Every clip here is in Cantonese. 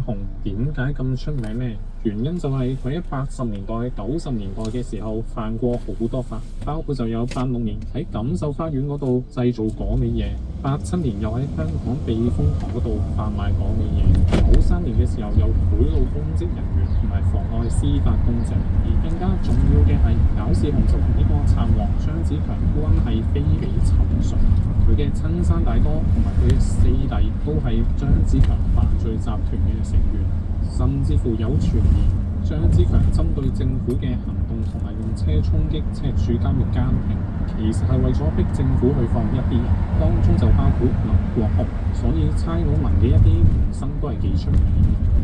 紅點解咁出名呢？原因就係佢喺80年代、90年代嘅時候犯過好多法，包括就有86年喺錦繡花園嗰度製造果味嘢，87年又喺香港避風塘嗰度販賣果味嘢，93年嘅時候又賄賂公職人員同埋妨礙司法公正，而更加重要嘅係搞事紅就同呢個賊王張子強關係非比尋常，佢嘅親生大哥同埋佢嘅四弟都係張子強犯罪集團嘅成員，甚至乎有傳言張子強針對政府嘅行動同埋用車衝擊赤柱監獄監聽，其實係為咗逼政府去放一啲人，當中就包括林國雄，所以差佬文嘅一啲名聲都係幾出名，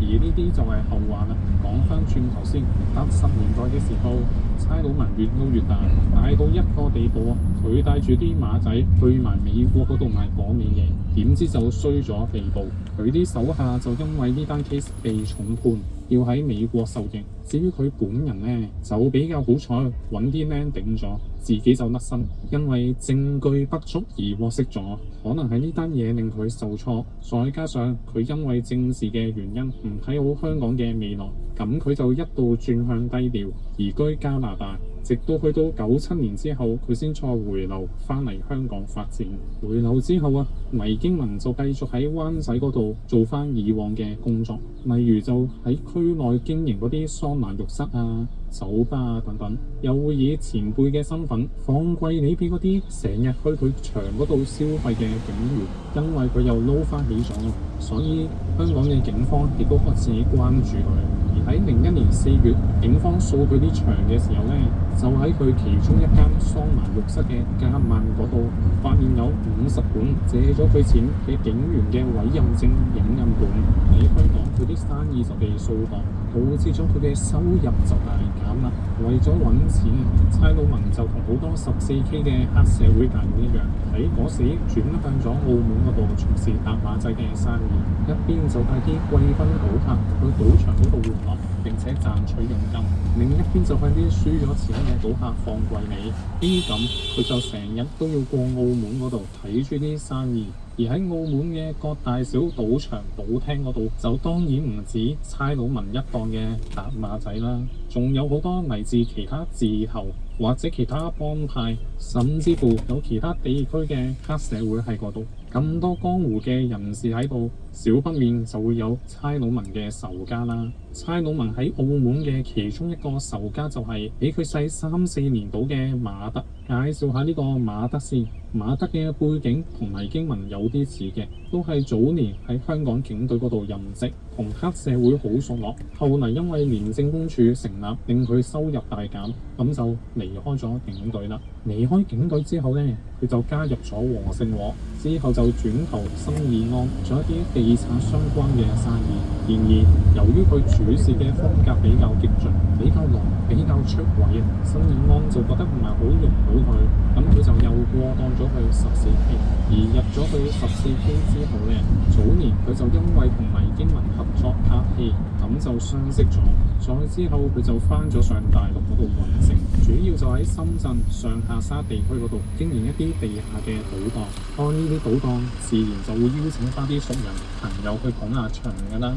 而呢啲就係後話啦。講翻轉頭先，80年代嘅時候，差佬文越撈越大，大到一個地步啊！佢帶住啲馬仔去埋美國嗰度賣果味嘢，點知就衰咗地步。佢啲手下就因為呢單 case 被重判，要喺美國受刑。至於佢本人呢，就比較好彩，揾啲靚頂咗，自己就甩身，因為證據不足而獲釋咗。可能係呢單嘢令佢受挫，再加上佢因為政治嘅原因唔睇好香港嘅未來，咁佢就一度轉向低調，移居加拿大。直到去到97年之後，佢先再回流返嚟香港發展。回流之後啊，倪經文就繼續喺灣仔嗰度做返以往嘅工作，例如就喺區內經營嗰啲桑拿浴室啊、酒吧啊等等，又會以前輩嘅身份放貴你俾嗰啲成日去佢場嗰度消費嘅警員，因為佢又撈返起咗，所以香港嘅警方亦都開始關注佢。而喺01年4月，警方掃佢啲場嘅時候呢，就喺佢其中一間桑拿浴室嘅夾萬嗰度，發現有50本借咗佢錢嘅警員嘅委任證影印本。喺香港，佢啲生意就被掃蕩，導致咗佢嘅收入就大減啦。為咗揾錢，差佬文就同好多14K 嘅黑社會大佬一樣，喺嗰時轉向咗澳門嗰度從事搭馬仔嘅生意，一邊就帶啲貴賓賭客去賭場嗰度玩樂，並且賺取佣金；另一邊就向啲輸咗錢嘅賭客放貴利。呢咁佢就成日都要過澳門嗰度睇住啲生意。而喺澳門嘅各大小賭場、賭廳嗰度，就當然唔止差佬文一檔嘅搭馬仔啦，仲有好多嚟自其他字頭或者其他幫派，甚至乎有其他地區嘅黑社會喺嗰度。咁多江湖嘅人士喺度，少不免就會有差佬文嘅仇家啦。差佬文喺澳門嘅其中一個仇家就係比佢細3-4年到嘅馬德。介紹下呢個馬德先。馬德嘅背景同倪經文有啲似嘅，都係早年喺香港警隊嗰度任職，同黑社會好熟絡。後嚟因為廉政公署成立，令佢收入大減，咁就離開咗警隊啦。離開警隊之後呢，佢就加入咗和勝和，之後就轉投新義安，做一啲地產相關嘅生意。然而，由於佢處事嘅風格比較激進、比較濃、比較出位啊，新義安就覺得唔係好容到佢，咁佢就又過檔咗去14K。而入咗去14K之後呢，早年佢就因為同倪經文合作拍戲，咁就相識咗。再之後佢就返咗上大陸嗰度揾食，主要就喺深圳、上下沙地區嗰度經營一啲地下嘅賭檔。開呢啲賭檔，自然就會邀請返啲熟人朋友去捧下場㗎啦。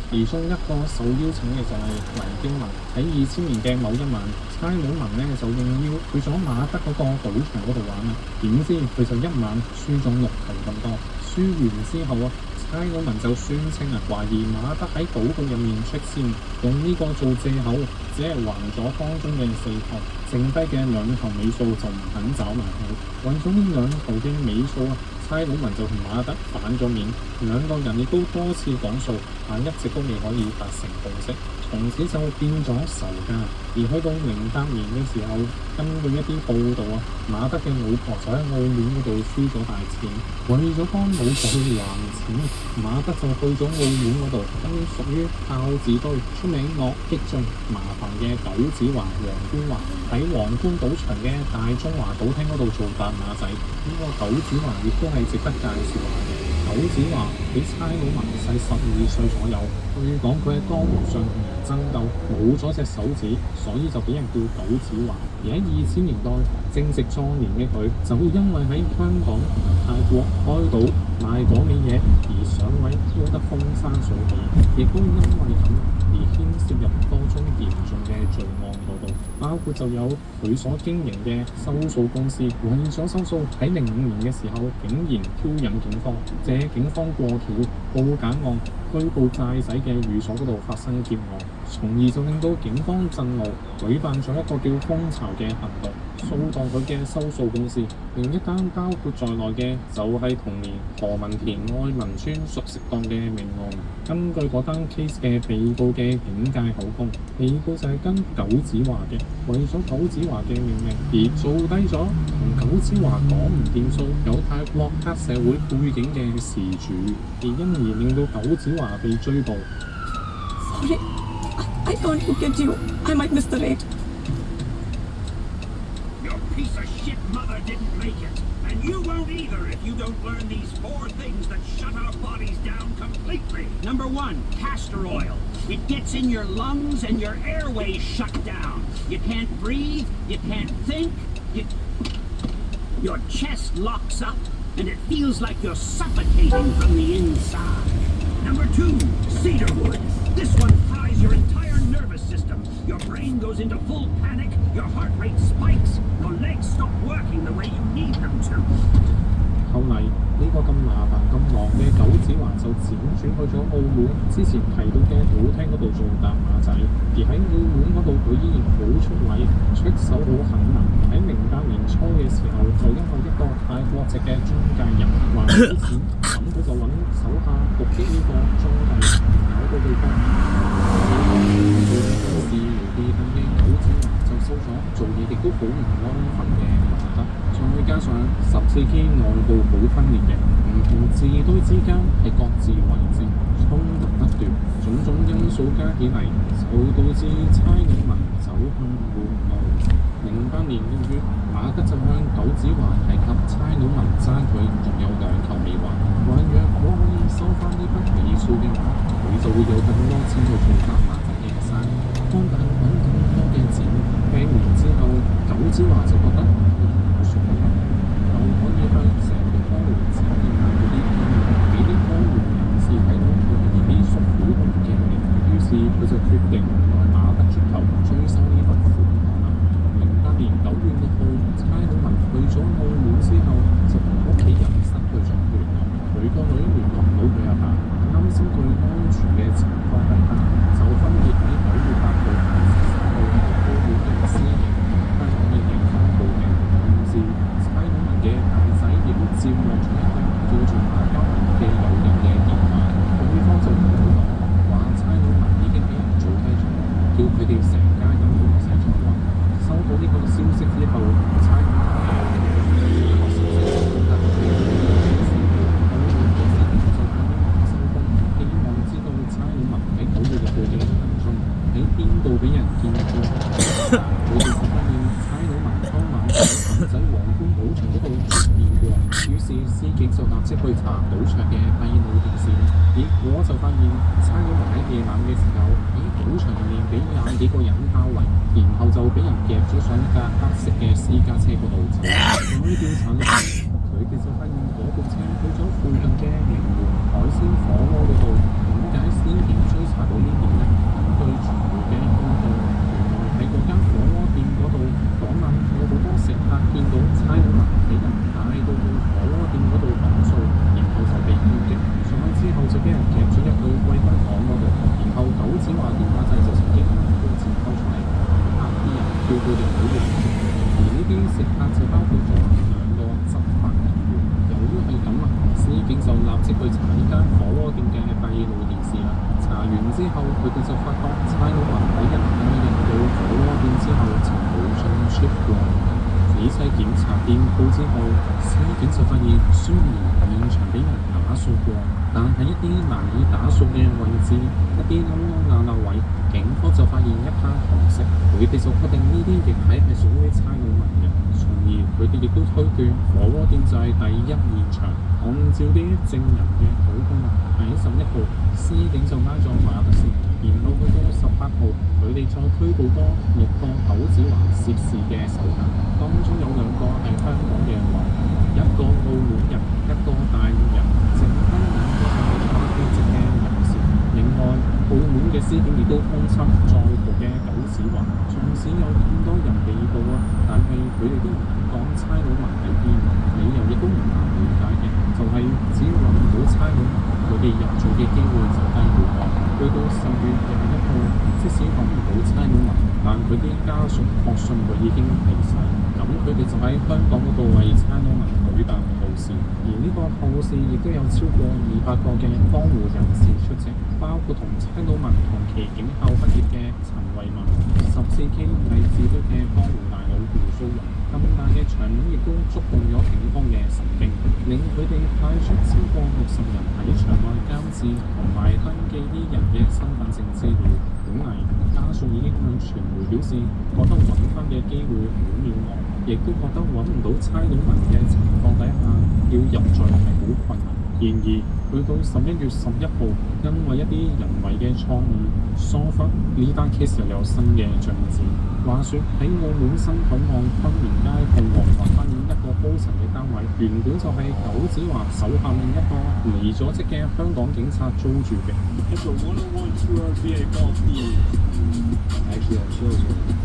其中一個受邀請嘅就係倪經文。喺2000年嘅某一晚，差佬文呢就應邀去咗馬德嗰個賭場嗰度玩啊。點知佢就一晚輸咗6球咁多。輸完之後啊，差佬文就宣稱懷疑馬德喺賭局入面出線，用呢個做藉口，只係還咗當中嘅4球，剩低嘅2球尾數就唔肯找埋佢。為咗呢2球嘅尾數啊，差佬文就同馬德反咗面，兩個人亦都多次講數，但一直都未可以達成共識，從此就變咗仇家。而去到08年嘅時候，根據一啲報道啊，馬德嘅老婆就喺澳門嗰度輸咗大錢，為咗幫老婆去還錢，馬德就去咗澳門嗰度跟屬於豹子堆、出名惡、激進、麻煩嘅九子華、黃官華喺皇冠賭場嘅大中華賭廳嗰度做搭馬仔。呢個九子華亦都係值得介紹下嘅。九子華比差佬文細12歲左右，據講佢喺江湖上同人爭鬥，冇咗隻手指，所以就俾人叫九子華。而喺2000年代正值壯年嘅佢，就會因為喺香港同埋泰國開賭賣嗰味嘢而上位，飄得風生水起，亦都因為咁而牽涉入多宗嚴重嘅罪案嗰度，包括就有佢所經營嘅收數公司，為咗收數喺05年嘅時候，竟然挑釁警方，借警方過橋報簡案，拘捕債仔嘅寓所嗰度發生劫案，從而就令到警方震怒，舉辦咗一個叫蜂巢嘅行動，掃蕩佢嘅收數公司。另一單包括在內嘅就係同年何文田愛民村熟食檔嘅命案。根據嗰單 case 嘅被告嘅警戒口供，被告就係跟九子華嘅，為咗九子華嘅命令而做低咗同九子華講唔掂數有泰國黑社會背景嘅事主，而因而令到九子華被追捕。Sorry, I can't look at you. I might miss the rate. Your piece of shit mother didn't make it. And you won't either if you don't learn these 4 things that shut our bodies down completely. Number 1, castor oil. It gets in your lungs and your airways shut down. You can't breathe, you can't think, your chest locks up and it feels like you're suffocating from the inside. Number 2, cedar wood. This one fries your entire nervous system. Your brain goes into full panic, your heart rate spikes, your legs stop working the way you need them to. 後嚟呢個咁麻煩咁忙嘅九子華就輾轉去咗澳門之前提到嘅賭廳嗰度做搭馬仔，而喺澳門嗰度佢依然好出位，出手好狠猛。喺08年初嘅時候，就因為一個泰國籍嘅中介人還唔到錢，咁佢就揾手下伏擊呢個中介人，搞到對方事無地等嘅九子華就收咗做嘢亦都好唔安分嘅馬德，再加上14K內部好分裂嘅，唔同字堆之間係各自為政，衝突不斷，種種因素加起嚟，就導致差佬文走向叛路。08年6月，馬德就向九子華提及差佬文爭佢仲有2球未還，話若果可以收翻呢筆尾數嘅話，佢就會有更多錢去做搭馬仔嘅生意，幫大揾更多嘅錢。聽完之後，九子華就覺得好爽啊！又可以向成個江湖展現下嗰啲經驗，俾啲江湖人士睇到佢自己屬虎同嘅力。於是佢就決定代馬德出頭追收呢筆款項。08年9月6號，差佬文去咗澳門之後，就同屋企人失去咗聯絡。佢個女聯絡唔到佢阿爸，擔心佢安全嘅情況底下，就分別喺9月8號同10號喺澳門嘅私營香港嘅警方報警。同時，差佬文嘅大仔亦都接獲咗一個叫做馬家文嘅友人嘅電話，對方就同佢講話差佬文已經俾人做低咗，叫佢哋成家人都唔使再揾。收到呢個消息之後，差佬文喺邊度俾人見過？佢哋就發現差佬文當晚喺皇冠賭場嗰度出現過，於是司警就立即去查賭場嘅閉路電視，結果就發現差佬文喺夜晚嘅時候喺賭場入面俾20幾個人包圍，然後就俾人夾咗上一架黑色嘅私家車嗰度走。再調查落去，佢哋就發現嗰部車去咗附近嘅名門海鮮火鍋嗰度。點解司警追查到呢點呢？根據傳媒嘅報道，原來喺嗰間火鍋店嗰度，嗰晚有好多食客見到差佬文俾人帶到去火鍋店嗰度講數，然後就被標擊，再之後就俾人夾咗入去貴賓房嗰度，然後九子華電話仔就曾經攞刀子抽出嚟，嚇啲人叫佢哋唔好用。而呢啲食客就包括咗2個執法人員。由於係咁啊，司警就立即去查呢間火鍋店嘅閉路電視啦。查完之後，佢哋就發覺差佬文喺一帶入到火鍋店之後就冇進出過。仔細檢查店鋪之後，司警就發現雖然現場俾人打掃過，但係一啲難以打掃嘅位置，一啲凹凹罅位，警方就發現一灘紅色，佢哋就確定呢啲液體係屬於差佬文嘅，從而佢哋亦都推斷火鍋店就係第一現場。可按照啲證人嘅口供啊，喺11號，司警就拉咗馬德先，然後去到18號，佢哋再拘捕多6個九子華涉事嘅手下，當中有2個係香港嘅華人，1個澳門人，1個大陸人，剩低2個係台灣籍嘅人士。另外，澳門嘅司警亦都通緝在逃嘅九子華，縱使有咁多人被捕啊，但係佢哋都唔肯講差佬文喺邊，理由亦都唔難理解嘅，就係只要揾唔到差佬文，佢哋入罪嘅機會就低好多。去到10月21號，即使揾唔到差佬文，但佢啲家屬確信佢已經離世，咁佢哋就喺香港嗰度為差佬文舉辦後事，而呢個後事亦都有超過200個嘅江湖人士出席，包括同差佬文同期警校畢業嘅陳慧文、14K 勵志隊嘅江湖大佬胡蘇雲，咁大嘅場面亦都觸動咗警方嘅神經，令佢哋派出超過60人喺場外監視同埋登記啲人嘅身份證資料。本嚟家屬已經向傳媒表示，覺得揾翻嘅機會好渺茫，亦都覺得揾唔到差佬文嘅情況底下，要入罪係好困難。然而，去到11月11號，因為一啲人為嘅錯誤疏忽，呢單 case 又有新嘅進展。話說喺澳門新口岸昆明街鳳凰台發現一個高層嘅單位，原本就係九子華手下另一個離咗職嘅香港警察租住嘅。It's a one-on-one tour via golf team. Actually, I chose one.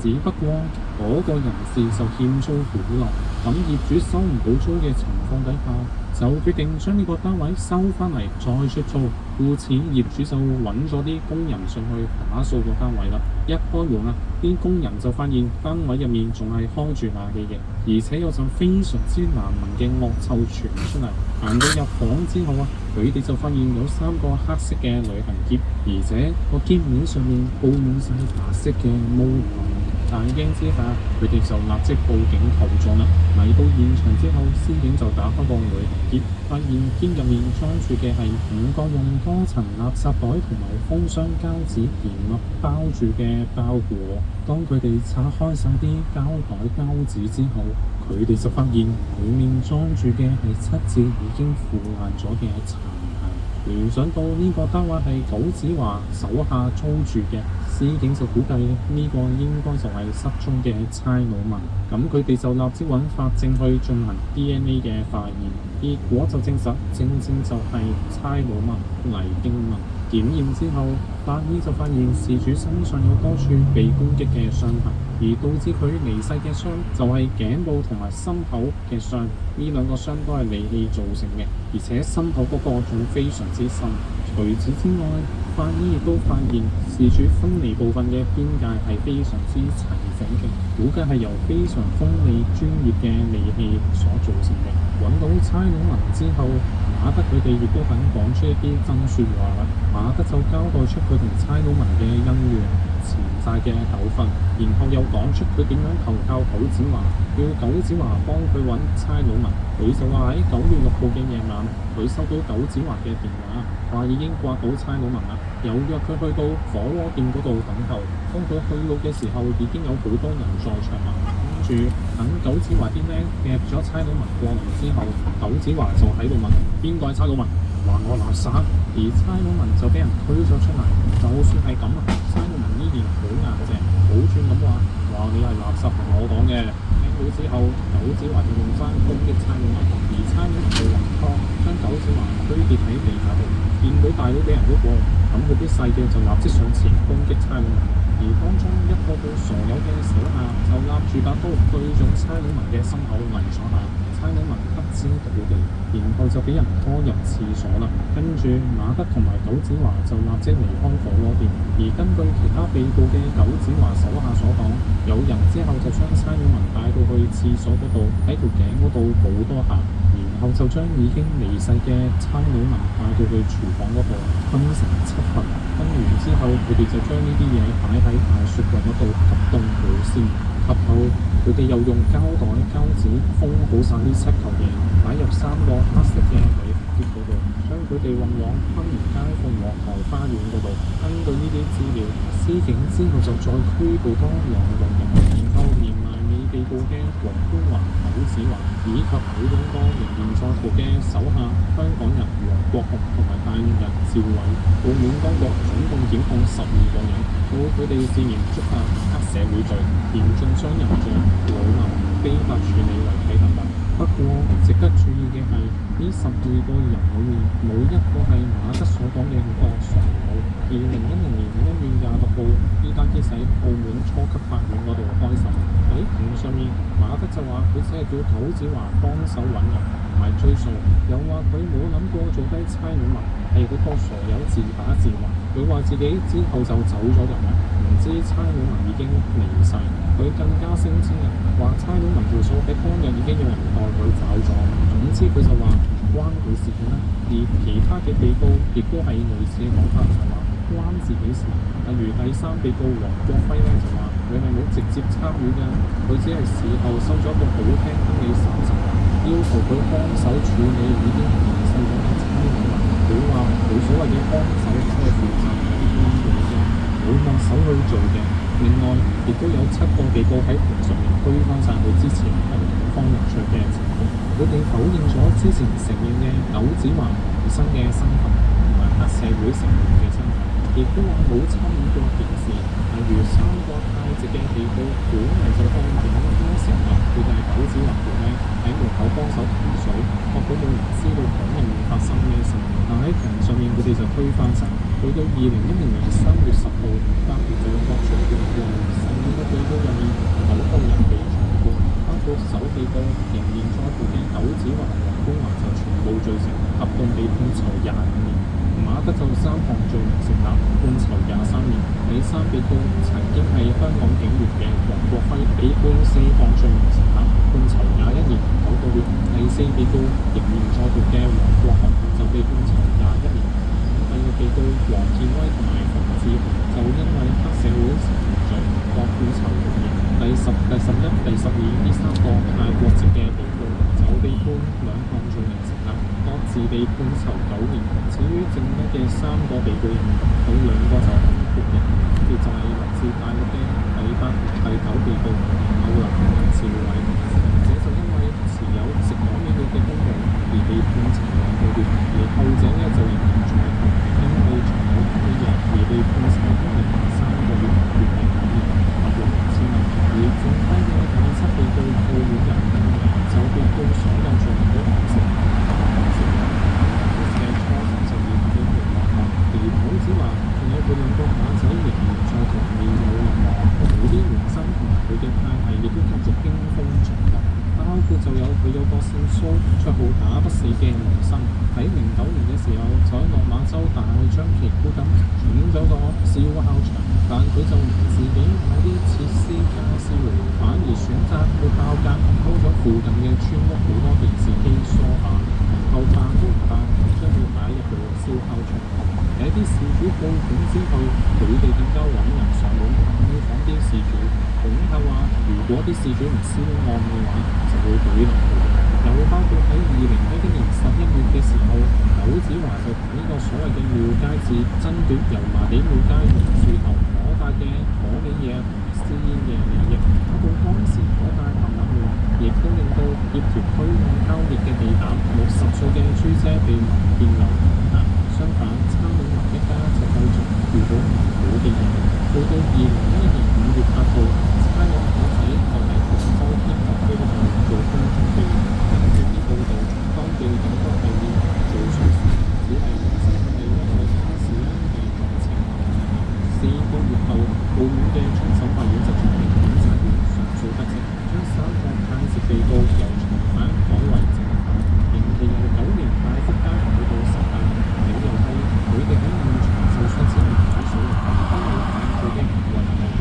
只不過嗰個人士就欠租好耐，咁業主收唔到租嘅情況底下，就決定將呢個單位收翻嚟再出租，故此業主就揾咗啲工人上去打掃個單位啦。一開門啊，啲工人就發現單位入面仲係開住冷氣嘅，而且有陣非常之難聞嘅惡臭傳出嚟。行到入房之後啊，佢哋就發現有3個黑色嘅旅行篋，而且個篋面上面佈滿晒白色嘅毛孔。大驚之下，佢哋就立即報警求助啦。嚟到現場之後，司警就打開個旅行篋，發現篋入面裝住嘅係5個用多層垃圾袋同埋封箱膠紙嚴密包住嘅包裹。當佢哋拆開晒啲膠袋膠紙之後，佢哋就發現裡面裝住嘅係7支已經腐爛咗嘅殘骸。聯想到呢個單位係九子華手下租住嘅，司警就估計呢個應該就係失蹤嘅差佬文。咁佢哋就立即揾法證去進行 DNA 嘅化驗，結果就證實正就係差佬文黎經文。檢驗之後，法醫就發現事主身上有多處被攻擊嘅傷痕，而導致佢離世嘅傷就係頸部同埋心口嘅傷，呢2個傷都係利器造成嘅，而且心口嗰個仲非常之深。除此之外，法醫亦都發現事主分離部分嘅邊界係非常之齊整嘅，估計係由非常鋒利專業嘅利器所造成嘅。揾到差佬文之後，馬德佢哋亦都肯講出一啲真説話啦。馬德就交代出佢同差佬文嘅恩怨、前債嘅糾紛，然後又講出佢點樣投靠九子華，要九子華幫佢揾差佬文。佢就話喺9月6號嘅夜晚，佢收到九子華嘅電話，話已經掛到差佬文啦，有約佢去到火鍋店嗰度等候。當佢去到嘅時候，已經有好多人在場啦。跟住等九子華啲僆夾咗差佬文過嚟之後，九子華就喺度問邊個係差佬文，話我垃圾，而差佬文就俾人推咗出嚟。就算係咁啊，差佬文依然好硬淨，好轉咁話你係垃圾同我講嘅。聽到之後，九子華就用翻攻擊差佬文，而差佬文就還拖將九子華推跌喺地下度。見到大佬俾人喐過，咁佢啲細嘅就立即上前攻擊差佬文。而當中一個傻友嘅手下就立住把刀對準差佬文嘅心口嚟咗下，差佬文不知倒地，然後就俾人拖入廁所啦。跟住馬德同埋九子華就立即離開火鍋店。而根據其他被捕嘅九子華手下所講，有人之後就將差佬文帶到去廁所嗰度，喺條頸嗰度補多下，然後就將已經離世嘅差佬文帶到去廚房嗰度分成7份。分完之後，佢哋就將呢啲嘢擺喺大雪櫃嗰度急凍保鮮。及後佢哋又用膠袋膠紙封好晒呢7嚿嘢，擺入3個黑色嘅鋁箧嗰度，將佢哋運往昆明街鳳凰台花園嗰度。根據呢啲資料，司警之後就再拘捕多兩個人，然後連埋未被捕嘅黃冠華、劉子華以及佢兩個仍然在逃嘅手下香港人黃國雄同埋大陸人趙偉。澳門當局總共檢控12個人，告佢哋涉嫌觸犯黑社會罪、嚴重傷人罪、侮辱、非法處理遺體等等。不過值得注意嘅係，呢12個人裏面冇一個係馬德所講嘅嗰個常務。2010年1月26號，呢單 case 喺澳門初級法院嗰度開審。喺庭上面，馬德就話佢只係叫九子華幫手揾人，唔係追訴，又話佢冇諗過做低差佬文，係嗰個傻友自打自還。佢話自己之後就走咗人啦，唔知差佬文已經離世。佢更加聲稱話差佬文條數喺當日已經有人代佢找咗。總之佢就話關佢事件啦，而其他嘅被告亦都係類似嘅講法，就話關自己事。例如第三被告黃國輝咧就話佢係冇直接參與㗎，佢只係事後收咗一個好聽經理30萬，要求佢幫手處理已經離世咗嘅差佬文。佢話冇所謂嘅幫手，只係負責啲嘢啫，冇落手去做嘅。另外，亦都有7個被告喺庭上面推翻晒佢之前向警方入罪嘅情況，佢哋否認咗之前承認嘅劉子華本身嘅身份同埋黑社會成員嘅身份，亦都話冇參與過件事。例如3個太直嘅被告本嚟就向警方承認佢哋係劉子華條咧喺門口幫手提水，確保冇人知道嗰入面發生咩事。但喺庭上面佢哋就推翻晒。去到2010年3月10號，法院就作出判決，12個被告入面9個人被重判，包括首被告仍然在逃嘅九子華、黃冠華就全部罪成，合共被判囚25年。馬德就3項罪名成立，判囚23年。第三被告曾經係香港警員嘅黃國輝，被判4項罪名成立，判囚21年9個月。第四被告仍然在逃嘅黃國雄就被判囚21年。第六被告黃建威同埋馮志雄就因為黑社會成員罪各判囚6年。第10、第11、第12呢3個泰國籍嘅被告就被判2項罪名成立，各自被判囚9年。至於剩低嘅3個被告入面，有2個就係豁免，分別就係來自大陸嘅第8、第9被告歐林同埋趙偉，前者就因為持有食攞美女嘅公務而被判囚2個月，而後者呢就仍然在逃，因為藏有美人而被判囚1年3個月，原刑5年，合共2000萬。而剩低嘅第7被告澳門人就被判所有罪名都減刑。而九子華仲有佢2個馬仔仍然在逃，未有落網。佢啲門生同埋佢嘅派系亦都繼續驚風作浪，包括就有佢有個姓蘇、綽號打不死嘅門生，喺09年嘅時候就喺落馬洲大張旗鼓咁整咗個燒烤場，但佢就唔自己買啲設施家私嚟，反而選擇去包間租咗附近嘅村屋好多電視機、梳化，然後扮都唔扮，將佢擺入去燒烤場。喺啲事主報警之後，佢哋更加揾人上門要訪啲事主，恐嚇話如果啲事主唔銷案嘅話，就會舉落去。又包括喺2011年11月嘅時候，九子華就同呢個所謂嘅廟街節爭奪油麻地廟街榕樹頭攞帶嘅攞嘅嘢同埋私煙嘅利益，不過當時攞帶冚唪唥，亦都令到業權區按交易嘅地膽60歲嘅豬姐被民建聯恐嚇。相反，差佬文一家就繼續遇到唔好嘅嘢。到到2011年5月8號，差佬文仔就喺廣州天河區嗰度做工準備。根據啲報道，當地警方係要做錯事，只係唔知佢哋因為巴士被撞車。4個月後，澳門嘅終審法院就裁定檢察員上訴得直，將3個泰籍被告由從犯改為正犯，刑期由9年大幅加刑去到18年。理由係佢哋喺現場就算只係睇水，都冇反佢嘅行為。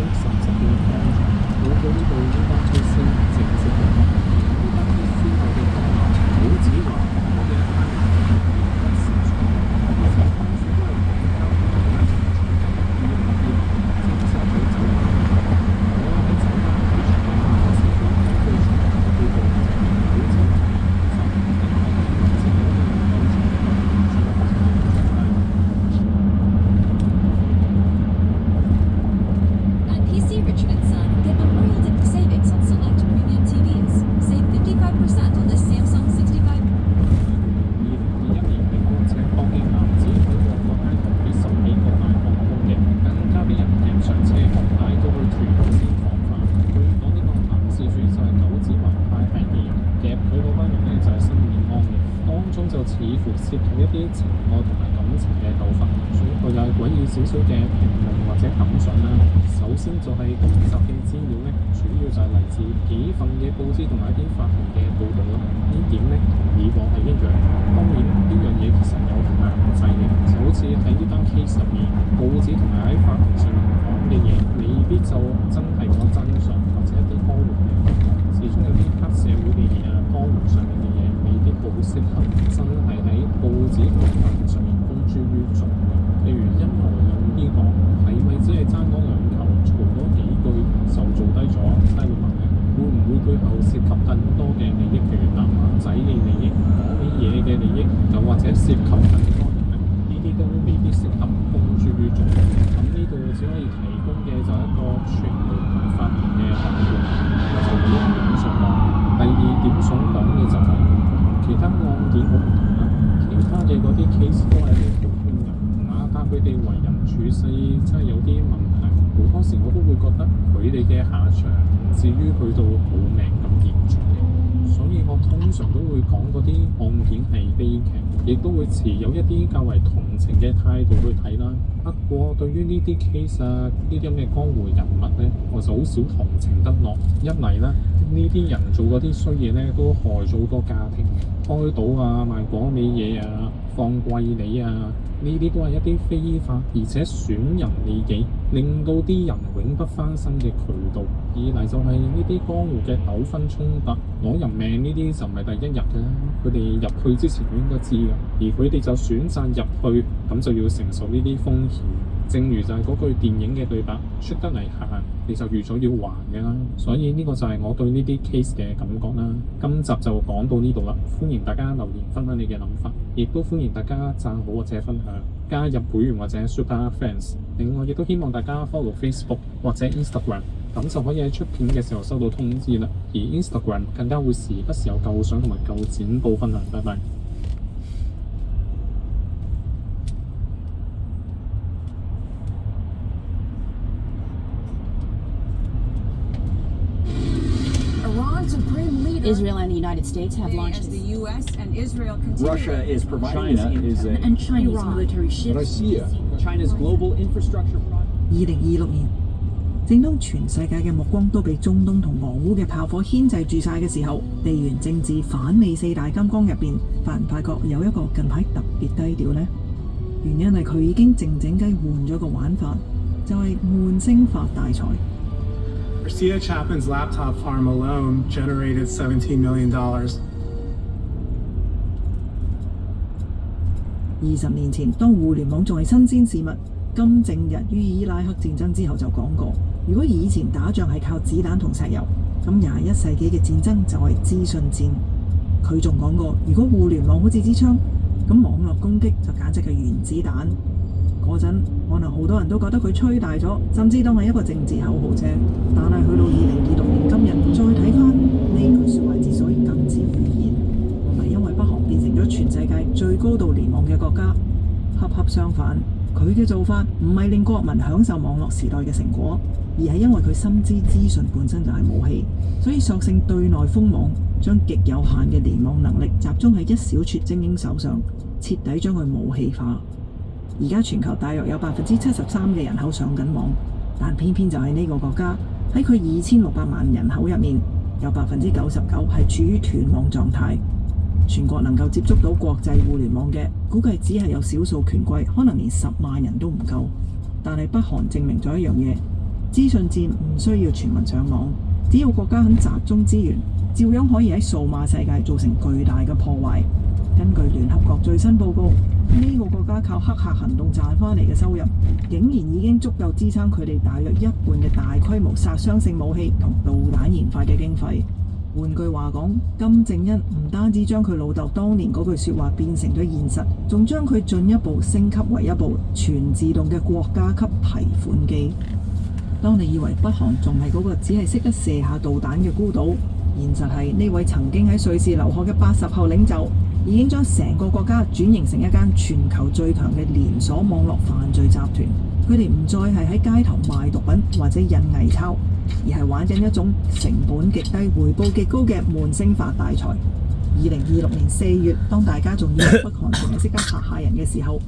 就似乎涉及一啲情愛同埋感情嘅糾紛，所以我就係詭異少少嘅評論或者感想啦。首先就係今集嘅資料咧，主要就係嚟自幾份嘅報紙同埋一啲法庭嘅報導啦。呢點咧同以往係一樣。當然呢樣嘢其實有限制嘅，就好似喺呢單 case 入面，報紙同埋喺法庭上面講嘅嘢，未必就真係個真相或者一啲江湖嘅地方。始終有啲黑社會嘅嘢啊，江湖上面嘅嘢未必好適合真係喺報紙同埋法庭上面公諸於眾嘅。譬如陰謀論呢個係咪只係爭嗰兩球，嘈多幾句就做低咗西路文咧？會唔會背後涉及更多嘅利益，譬如南華仔嘅利益、講啲嘢嘅利益，又或者涉及更多人咧？呢啲都未必適合公諸於眾。咁呢度只可以提供嘅就係一個傳媒同法庭嘅判斷，就冇一點想講。第二點想講嘅就係其他案件好唔同啦，其他嘅嗰啲 case 都係一啲普通人，哪怕佢哋為人處世真係有啲問題，好多時我都會覺得佢哋嘅下場唔至於去到冇命咁嚴重嘅，所以我通常都會講嗰啲案件係悲劇，亦都會持有一啲較為同情嘅態度去睇啦。不過對於呢啲 case 啊，呢啲咁嘅江湖人物咧，我就好少同情得落。一嚟咧，呢啲人做嗰啲衰嘢咧，都害咗好多家庭嘅，開賭啊、賣果味嘢啊、放貴利啊，呢啲都係一啲非法而且損人利己，令到啲人永不翻身嘅渠道。二嚟就係呢啲江湖嘅糾紛衝突，攞人命呢啲就唔係第一日嘅啦，佢哋入去之前應該知㗎，而佢哋就選擇入去，咁就要承受呢啲風險。正如就係嗰句電影嘅對白，出得嚟行，你就預咗要還嘅啦。所以呢個就係我對呢啲 case 嘅感覺啦。今集就講到呢度啦，歡迎大家留言分享你嘅諗法，亦都歡迎大家讚好或者分享，加入會員或者 Super Fans。另外亦都希望大家 follow Facebook 或者 Instagram， 咁就可以喺出片嘅時候收到通知啦。而 Instagram 更加會時不時有舊相同埋舊剪報分享。拜拜。Israel and the United States have launched. As the U.S. and Israel continue. Russia is providing China is a And Chinese military ships. Russia. China's global infrastructure project. 2026年，正當全世界嘅目光都被中東同俄烏嘅炮火牽制住晒嘅時候，地緣政治反美四大金剛入邊，發唔發覺有一個近排特別低調呢？原因係佢已經靜靜雞換咗個玩法，就係悶聲發大財。Garcia Chapman's laptop farm alone generated $17 million. 20年前，當互聯網仲係新鮮事物，金正日於伊拉克戰爭之後就講過，如果以前打仗係靠子彈同石油，咁21世紀嘅戰爭就係資訊戰。佢仲講過，如果互聯網好似支槍，咁網絡攻擊就簡直係原子彈。嗰陣可能好多人都覺得佢吹大咗，甚至當係一個政治口號啫。但係去到2026年今日，再睇翻呢句説話之所以更自如然，唔係因為北韓變成咗全世界最高度聯網嘅國家，恰恰相反，佢嘅做法唔係令國民享受網絡時代嘅成果，而係因為佢深知資訊本身就係武器，所以索性對內封網，將極有限嘅聯網能力集中喺一小撮精英手上，徹底將佢武器化。而家全球大約有73%嘅人口上緊網，但偏偏就係呢個國家喺佢2600萬人口入面，有99%係處於斷網狀態。全國能夠接觸到國際互聯網嘅，估計只係有少數權貴，可能連10萬人都唔夠。但係北韓證明咗一樣嘢，資訊戰唔需要全民上網，只要國家肯集中資源，照樣可以喺數碼世界造成巨大嘅破壞。根據聯合國最新報告，呢個國家靠黑客行動賺翻嚟嘅收入，竟然已經足夠支撐佢哋大約一半嘅大規模殺傷性武器同導彈研發嘅經費。換句話講，金正恩唔單止將佢老豆當年嗰句説話變成咗現實，仲將佢進一步升級為一部全自動嘅國家級提款機。當你以為北韓仲係嗰個只係識得射下導彈嘅孤島，現實係呢位曾經喺瑞士留學嘅80後領袖，已經將成個國家轉型成一間全球最強嘅連鎖網絡犯罪集團。佢哋唔再係喺街頭賣毒品或者印偽鈔，而係玩緊一種成本極低、回報極高嘅悶聲發大財。2026年4月，當大家仲以為北韓淨係識得嚇人嘅時候，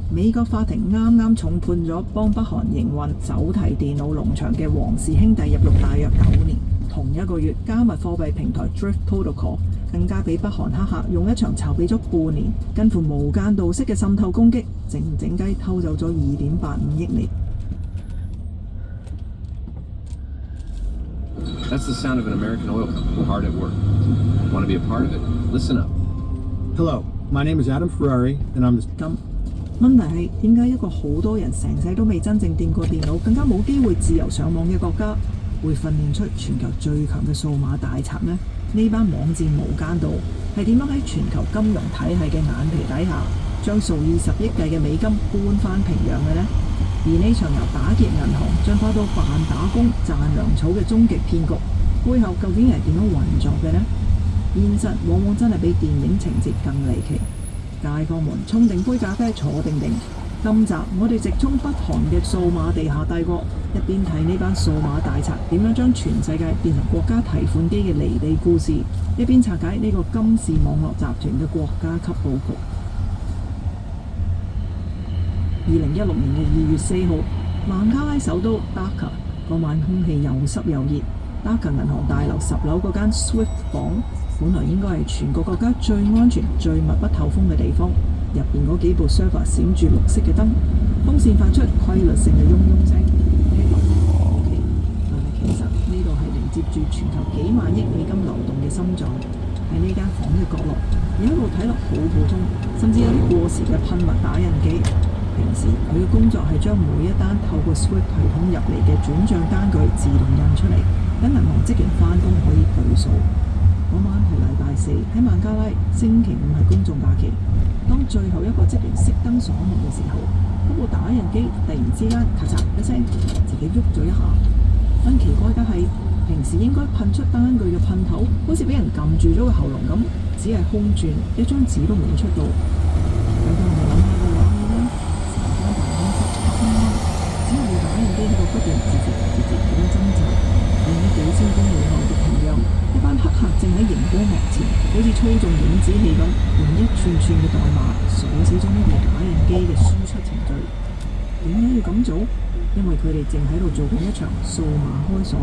美國法庭啱啱重判咗幫北韓營運手提電腦農場嘅王氏兄弟入獄大約9年。同一個月，加密貨幣平台 Drift Protocol 更加俾北韓黑客用一場籌備咗半年、近乎無間道式嘅滲透攻擊，靜靜雞偷走咗2.85億美。That's the sound of an American oil company hard at work. Want to be a part of it? Listen up. Hello, my name is Adam Ferrari, and I'm the... 咁問題係點解一個好多人成世都未真正掂過電腦，更加冇機會自由上網嘅國家，會訓練出全球最強嘅數碼大賊呢？呢班網戰無間道係點樣喺全球金融體系嘅眼皮底下，將數以十億計嘅美金搬翻平壤嘅呢？而呢場由打劫銀行進化到扮打工賺糧草嘅終極騙局，背後究竟係點樣運作嘅呢？現實往往真係比電影情節更離奇。街坊們沖定杯咖啡，坐定定。今集我哋直衝北韓嘅數碼地下帝國，一邊睇呢班數碼大賊點樣將全世界變成國家提款機嘅離地故事，一邊拆解呢個金氏網絡集團嘅國家級佈局。2016年嘅2月4號，孟加拉首都 Dhaka 嗰晚空氣又濕又熱。Dhaka 銀行大樓10樓嗰間 Swift 房，本來應該係全個國家最安全、最密不透風嘅地方。入邊嗰幾部 server 閃住綠色嘅燈，風扇發出規律性嘅嗡嗡聲。但係其實呢度係連接住全球幾萬億美金流動嘅心臟。喺呢間房嘅角落，有一部睇落好普通，甚至有啲過時嘅噴墨打印機。平時佢嘅工作係將每一單透過 Swift 系統入嚟嘅轉帳單據自動印出嚟，等銀行職員返工可以對數。嗰晚係禮拜4，喺孟加拉星期5係公眾假期。當最後一個職員熄燈鎖門嘅時候，嗰部打印機突然之間咔嚓一聲自己喐咗一下。更奇怪嘅係，平時應該噴出單據嘅噴頭，好似俾人撳住咗個喉嚨咁，只係空轉，一張紙都冇出到。有個人諗下個畫面啦，成間辦公室黑掹掹，只係部打印機喺度不斷咁樣掙扎。另一幾千公里外嘅平壤，一班黑客正喺熒光幕前，好似操縱影子戲咁，用一串串嘅代碼鎖死咗呢部打印機嘅輸出程序。點解要咁做？因為佢哋正喺度做緊一場數碼開鎖。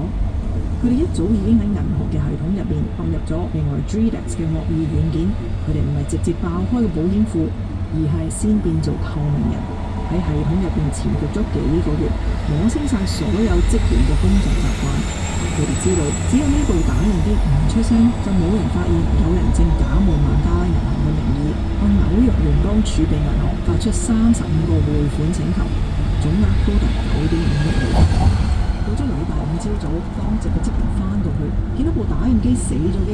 佢哋一早已經喺銀行嘅系統入邊嵌入咗名為 Dreadex 嘅惡意軟件。佢哋唔係直接爆開個保險庫，而係先變做透明人，喺系統入邊潛伏咗幾個月，摸清晒所有職員嘅工作習慣。佢哋知道，只有呢部打印機唔出聲，就冇人發現有人正假冒孟加拉銀行嘅名義，向紐約聯邦儲備銀行發出35個匯款請求，總額高達9.5億美元。到咗禮拜5朝早，當值嘅職員返到去，見到部打印機死咗機，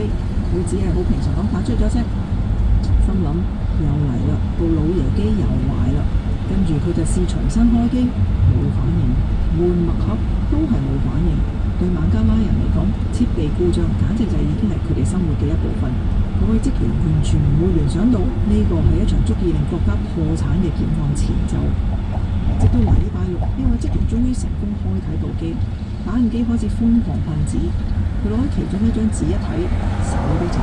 佢只係好平常咁發出咗聲，心諗又嚟啦，部老爺機又壞啦。跟住佢就試重新開機，冇反應，換墨盒都係冇反應。對孟加拉人嚟講，設備故障簡直就已經係佢哋生活嘅一部分。嗰位職員完全唔會聯想到呢個係一場足以令國家破產嘅劫案前奏。直到禮拜6，呢位職員終於成功開啟部機，打印機開始瘋狂噴紙。佢攞起其中一張紙一睇，手都震。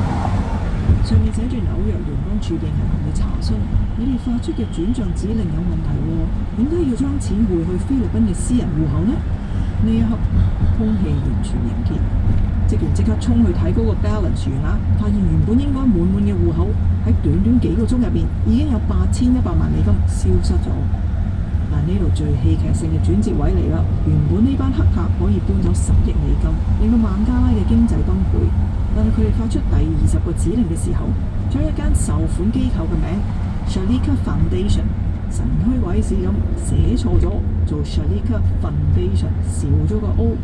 上面寫住紐約聯邦儲備銀行嘅查詢：你哋發出嘅轉帳指令有問題喎，點解要將錢匯去菲律賓嘅私人戶口呢？呢一刻，空氣完全凝結。職員即刻衝去睇嗰個 balance 餘額，發現原本應該滿滿嘅戶口喺短短幾個鐘入邊已經有8100萬美金消失咗。但呢度最戲劇性嘅轉折位嚟啦！原本呢班黑客可以搬走10億美金，令到孟加拉嘅經濟崩潰。但係佢哋發出第20個指令嘅時候，將一間籌款機構嘅名 Shalika Foundation 神虛鬼使咁寫錯咗，做 Shalika Foundation 少咗個 O，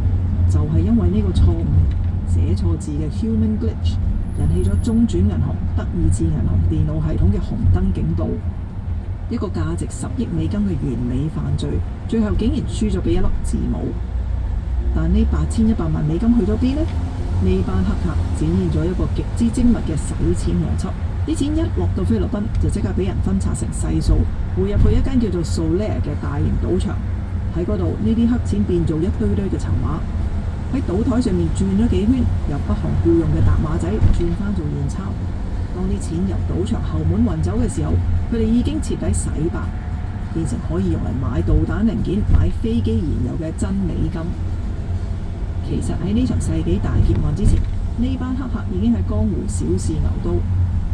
就係因為呢個錯誤寫錯字嘅 human glitch， 引起咗中轉銀行、德意志銀行電腦系統嘅紅燈警報。一個價值10億美金嘅完美犯罪，最後竟然輸咗俾一粒字母。但呢8100萬美金去咗邊呢？呢班黑客展現咗一個極之精密嘅洗錢邏輯。啲錢一落到菲律賓，就即刻俾人分拆成細數，匯入去一間叫做 Solaire 嘅大型賭場。喺嗰度，呢啲黑錢變做一堆堆嘅籌碼，喺賭台上面轉咗幾圈，由北韓僱用嘅疊碼仔轉翻做現鈔。當當啲錢由賭場後門運走嘅時候，佢哋已經徹底洗白，變成可以用嚟買導彈零件、買飛機燃油嘅真美金。其實喺呢場世紀大劫案之前，呢班黑客已經喺江湖小試牛刀。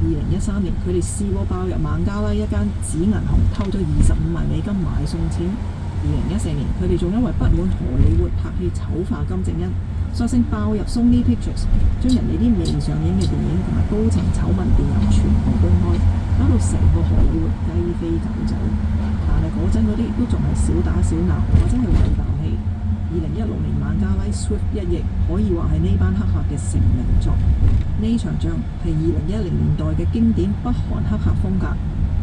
2013年，佢哋試過爆入孟加拉一間子銀行，偷咗25萬美金買餸錢。2014年，佢哋仲因為不滿荷里活拍戲醜化金正恩，索性爆入 Sony Pictures，將人哋啲未上映嘅電影同埋高層醜聞電郵全部公開，搞到成個荷里活雞飛狗走。但係嗰陣嗰啲都仲係小打小鬧，或者係為啖氣。2016年孟加拉 SWIFT 一役可以話係呢班黑客嘅成名作。呢場仗係2010年代嘅經典北韓黑客風格。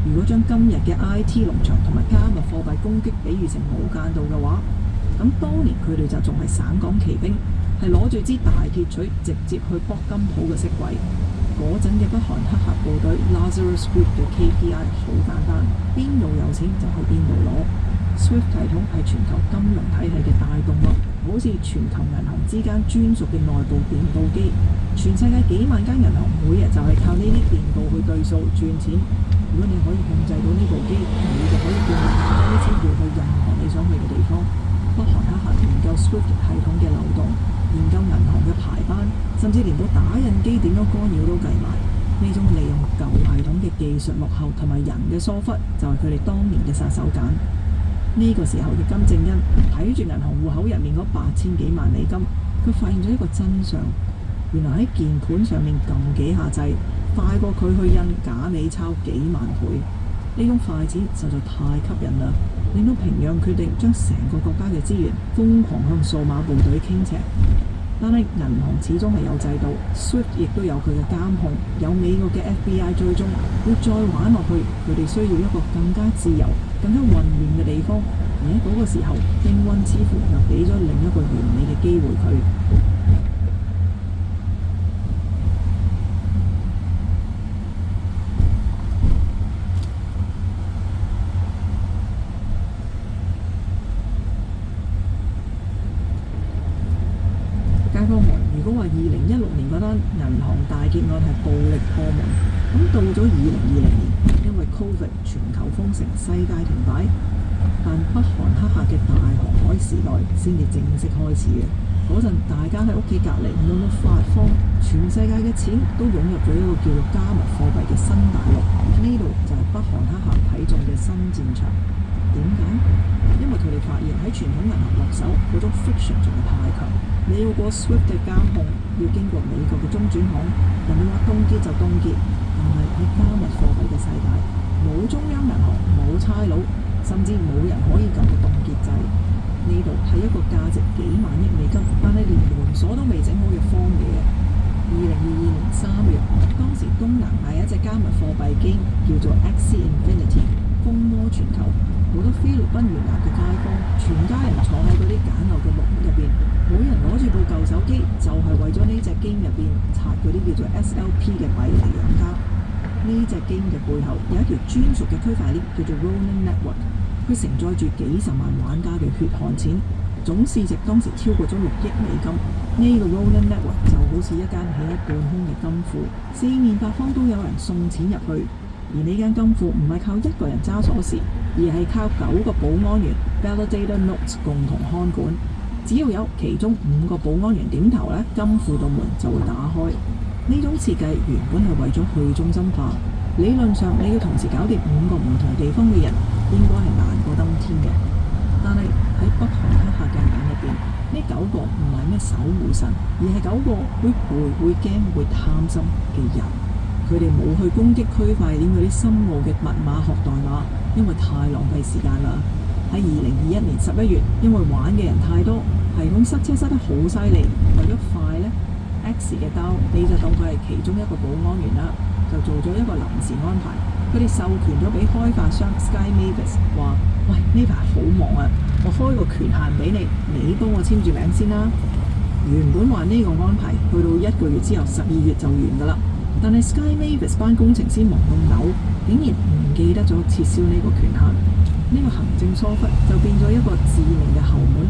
如果將今日嘅 IT 農場同埋加密貨幣攻擊比喻成無間道嘅話，咁當年佢哋就仲係省港旗兵，係攞住支大鐵錘直接去卜金鋪嘅色鬼。嗰陣嘅北韓黑客部隊 Lazarus Group 嘅 KPI 好簡單，邊度有錢就去邊度攞。SWIFT 系統係全球金融體系嘅大動脈，好似全球銀行之間專屬嘅內部電報機。全世界幾萬間銀行每日就係靠呢啲電報去對數賺錢。如果你可以控制到呢部機，你就可以叫人將啲錢調去任何你想去嘅地方。北韓黑客研究 SWIFT 系統嘅漏洞，研究銀行嘅排班，甚至連部打印機點樣干擾都計埋。呢種利用舊系統嘅技術落後同埋人嘅疏忽，就係佢哋當年嘅殺手鐧。呢個時候嘅金正恩睇住銀行戶口入面嗰8000幾萬美金，佢發現咗一個真相，原來喺鍵盤上面撳幾下掣，快過佢去印假美鈔幾萬倍。呢種快錢實在太吸引啦，令到平壤決定將成個國家嘅資源瘋狂向數碼部隊傾斜。但係銀行始終係有制度 ，SWIFT 亦都有佢嘅監控，有美國嘅 FBI 追蹤。要再玩落去，佢哋需要一個更加自由、更加混亂嘅地方。而喺嗰個時候，命運似乎又俾咗另一個完美嘅機會佢。如果話2016年嗰單銀行大劫案係暴力破門，咁到咗2020年，因為 Covid 全球封城，世界停擺，但北韓黑客嘅大航海時代先至正式開始嘅。嗰陣大家喺屋企隔離，悶到發慌，全世界嘅錢都湧入咗一個叫做加密貨幣嘅新大陸，呢度就係北韓黑客睇中嘅新戰場。點解？因為佢哋發現喺傳統銀行落手嗰種 friction 仲係太強，你要過 SWIFT 嘅監控，要經過美國嘅中轉行，人哋話凍結就凍結，但係喺加密貨幣嘅世界，冇中央銀行，冇差佬，甚至冇人可以撳到凍結掣。呢度係一個價值幾萬億美金，但係連門鎖都未整好嘅荒野。2022年3月，當時東南亞一隻加密貨幣機叫做 Axie Infinity， 風靡全球。好多菲律賓越南嘅街坊，全家人坐喺嗰啲簡陋嘅木屋入邊，每人攞住部舊手機，就係為咗呢隻 game 入邊刷嗰啲叫做 SLP 嘅幣嚟養家。呢隻 game 嘅背後有一條專屬嘅區塊鏈叫做 Ronin Network， 佢承載住幾十萬玩家嘅血汗錢，總市值當時超過咗6億美金。呢個 Ronin Network 就好似一間起喺半空嘅金庫，四面八方都有人送錢入去。而呢間金庫唔係靠一個人揸鎖匙，而係靠9個保安員 Validator Notes 共同看管。只要有其中5個保安員點頭呢，金庫道門就會打開。呢種設計原本係為咗去中心化，理論上你要同時搞掂5個唔同地方嘅人，應該係難過登天嘅。但係喺北韓黑客嘅眼入邊，呢9個唔係咩守護神，而係9個會攰、會驚、會貪心嘅人。佢哋冇去攻擊區塊鏈嗰啲深奧嘅密碼學代碼，因為太浪費時間啦。喺2021年11月，因為玩嘅人太多，系統塞車塞得好犀利，為咗快呢 X 嘅刀你就當佢係其中一個保安員啦，就做咗一個臨時安排。佢哋授權咗俾開發商 Sky Mavis 話：喂，呢排好忙啊，我開個權限俾你，你幫我簽住名先啦。原本話呢個安排去到1個月之後12月就完㗎啦。但係 Sky Mavis 班工程師忙到嘔，竟然唔記得咗撤銷呢個權限，呢個行政疏忽就變咗一個致命嘅後門。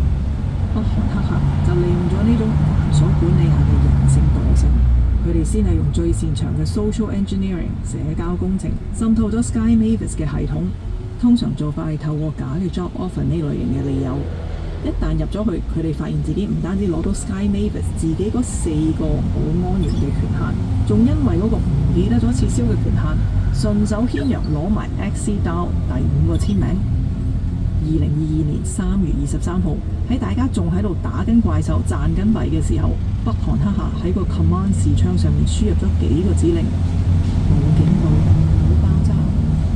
北韓黑客就利用咗呢種繁瑣管理下嘅人性惰性，佢哋先係用最擅長嘅 social engineering 社交工程滲透咗 Sky Mavis 嘅系統。通常做法係透過假嘅 job offer 呢類型嘅理由。一旦入咗去，佢哋發現自己唔單止攞到 Sky Mavis 自己嗰4個保安員嘅權限，仲因為嗰個唔記得咗撤銷嘅權限，順手牽羊攞埋 XCDAO 第5個簽名。2022年3月23號，喺大家仲喺度打緊怪獸賺緊幣嘅時候，北韓黑客喺個 command 視窗上面輸入咗幾個指令，冇警報，冇爆炸，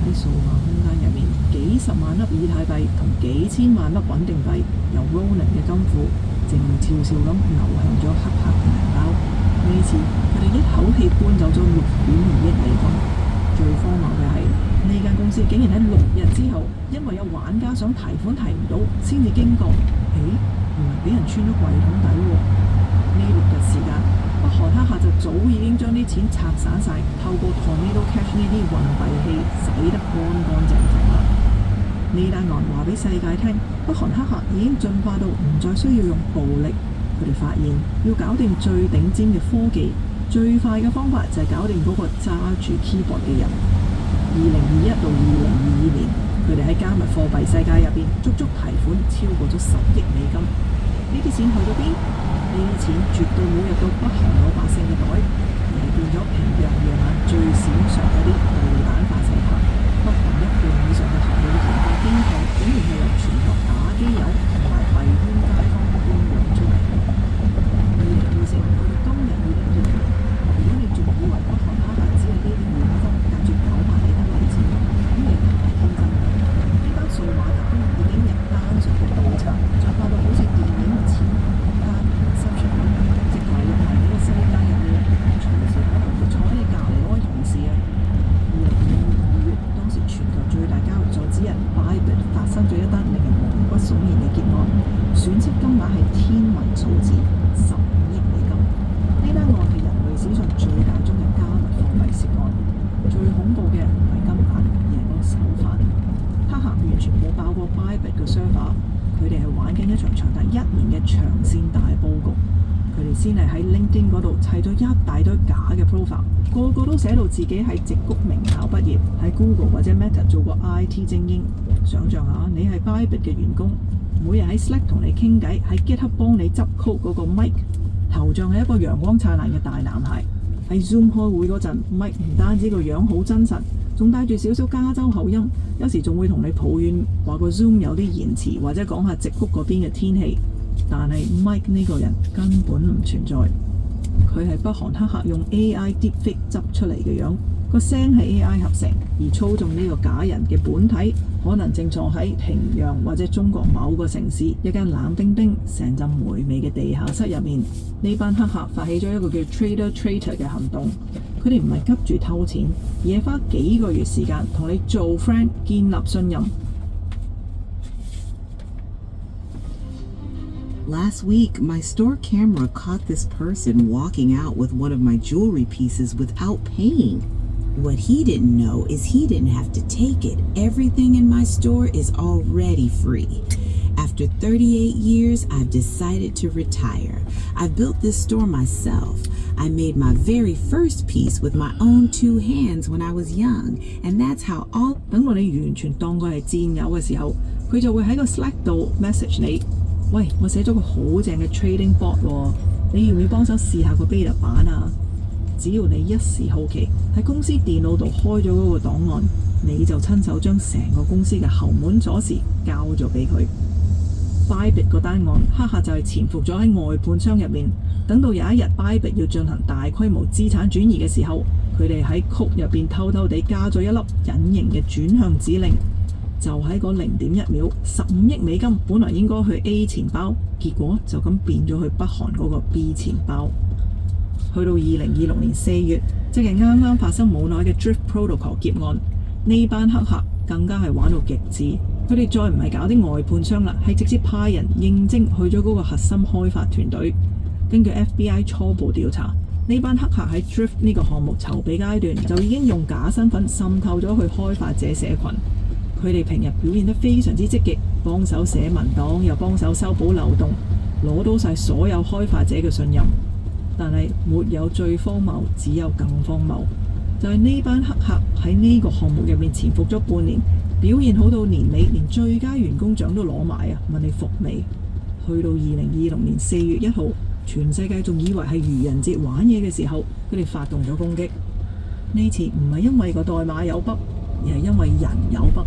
喺數碼空間入面幾十萬粒以太幣同幾千萬粒穩定幣由 Ronin 嘅金庫靜悄悄咁流向咗黑客嘅銀包。呢次佢哋一口氣搬走咗6.2億美金。最荒謬嘅係呢間公司竟然喺6日之後，因為有玩家想提款提唔到，先至驚覺，原來俾人穿咗櫃桶底喎。呢6日時間，北韓黑客就早已經將啲錢拆散晒，透過 Tornado Cash 呢啲運幣器洗得乾乾淨淨啦。呢單案話俾世界聽，北韓黑客已經進化到唔再需要用暴力。佢哋發現要搞掂最頂尖嘅科技，最快嘅方法就係搞掂嗰個揸住 keyboard 嘅人。2021到2022年，佢哋喺加密貨幣世界入邊足足提款超過咗10億美金。呢啲錢去咗邊？呢啲錢絕對冇入到北韓老百姓嘅袋，而係變咗平壤夜晚最閃常嗰啲導彈發射塔。北韓1半以上嘅核武研發機構，竟然係由全國打機友同埋幣圈街坊供養出嚟。2024年去到今日2020年，如果你仲以為北韓黑客只係呢啲遠方隔住9萬里得嚟錢，咁你唔係天真。呢班數碼特工已經由單純嘅調查進化到好似電影前單收出咁，直頭係用埋呢個世界入面隨時可能會坐喺你隔離嗰位同事啊。2025年2月，當時全球最大交易所之一 Bybit 發生咗一單令人毛骨悚然嘅劫案，損失金額係天文數字15億美金。呢單案係人類史上最大宗嘅加密貨幣涉案，最恐怖嘅唔係金額，而係個手法。黑客完全冇爆過 Bybit 嘅 server， 佢哋係玩緊一場長達1年嘅長線大佈局。佢哋先係喺 LinkedIn 嗰度砌咗一大堆假嘅 profile， 個個都寫到自己係矽谷名校畢業，喺 Google 或者 Meta 做過 IT 精英。想像下，你係 Bybit 嘅員工，每日喺 Slack 同你傾偈，喺 GitHub 幫你執 code 嗰個 Mike， 頭像係一個陽光燦爛嘅大男孩。喺 Zoom 開會嗰陣 ，Mike 唔單止個樣好真實，仲帶住少少加州口音，有時仲會同你抱怨話個 Zoom 有啲延遲，或者講下矽谷嗰邊嘅天氣。但係 Mike 呢個人根本唔存在，佢係北韓黑客用 AI Deepfake 執出嚟嘅樣，個聲係 AI 合成，而操縱呢個假人嘅本體可能正坐喺平壤或者中國某個城市一間冷冰冰、成陣霉味嘅地下室入面。呢班黑客發起咗一個叫 Trader Traitor 嘅行動，佢哋唔係急住偷錢，而係花幾個月時間同你做 friend 建立信任。Last week, my store camera caught this person walking out with one of my jewelry pieces without paying. What he didn't know is he didn't have to take it. Everything in my store is already free. After 38 years, I've decided to retire. I built this store myself. I made my very first piece with my own 2 hands when I was young, and that's how all... 等我哋完全當佢係戰友嘅時候，佢就會喺個 Slack 度 message 你。喂，我寫咗個好正嘅 trading bot 喎，你要唔要幫手試下個 beta 版啊？只要你一時好奇，喺公司電腦度開咗嗰個檔案，你就親手將成個公司嘅後門鎖匙交咗俾佢。Bybit 個單案，黑客就係潛伏咗喺外判商入面，等到有一日 Bybit 要進行大規模資產轉移嘅時候，佢哋喺 code 入邊偷偷地加咗一粒隱形嘅轉向指令。就喺嗰0.1秒，15億美金本來應該去 A 錢包，結果就咁變咗去北韓嗰個 B 錢包。去到2026年4月，即係啱啱發生冇耐嘅 Drift Protocol 劫案，呢班黑客更加係玩到極致，佢哋再唔係搞啲外判商啦，係直接派人應徵去咗嗰個核心開發團隊。根據 FBI 初步調查，呢班黑客喺 Drift 呢個項目籌備階段就已經用假身份滲透咗去開發者社群。佢哋平日表現得非常之積極，幫手寫文檔，又幫手修補漏洞，攞到晒所有開發者嘅信任。但係沒有最荒謬，只有更荒謬。就係呢班黑客喺呢個項目入面潛伏咗半年，表現好到年尾連最佳員工獎都攞埋啊！問你服未？去到2026年4月1號，全世界仲以為係愚人節玩嘢嘅時候，佢哋發動咗攻擊。呢次唔係因為個代碼有 bug，而係因為人有 bug。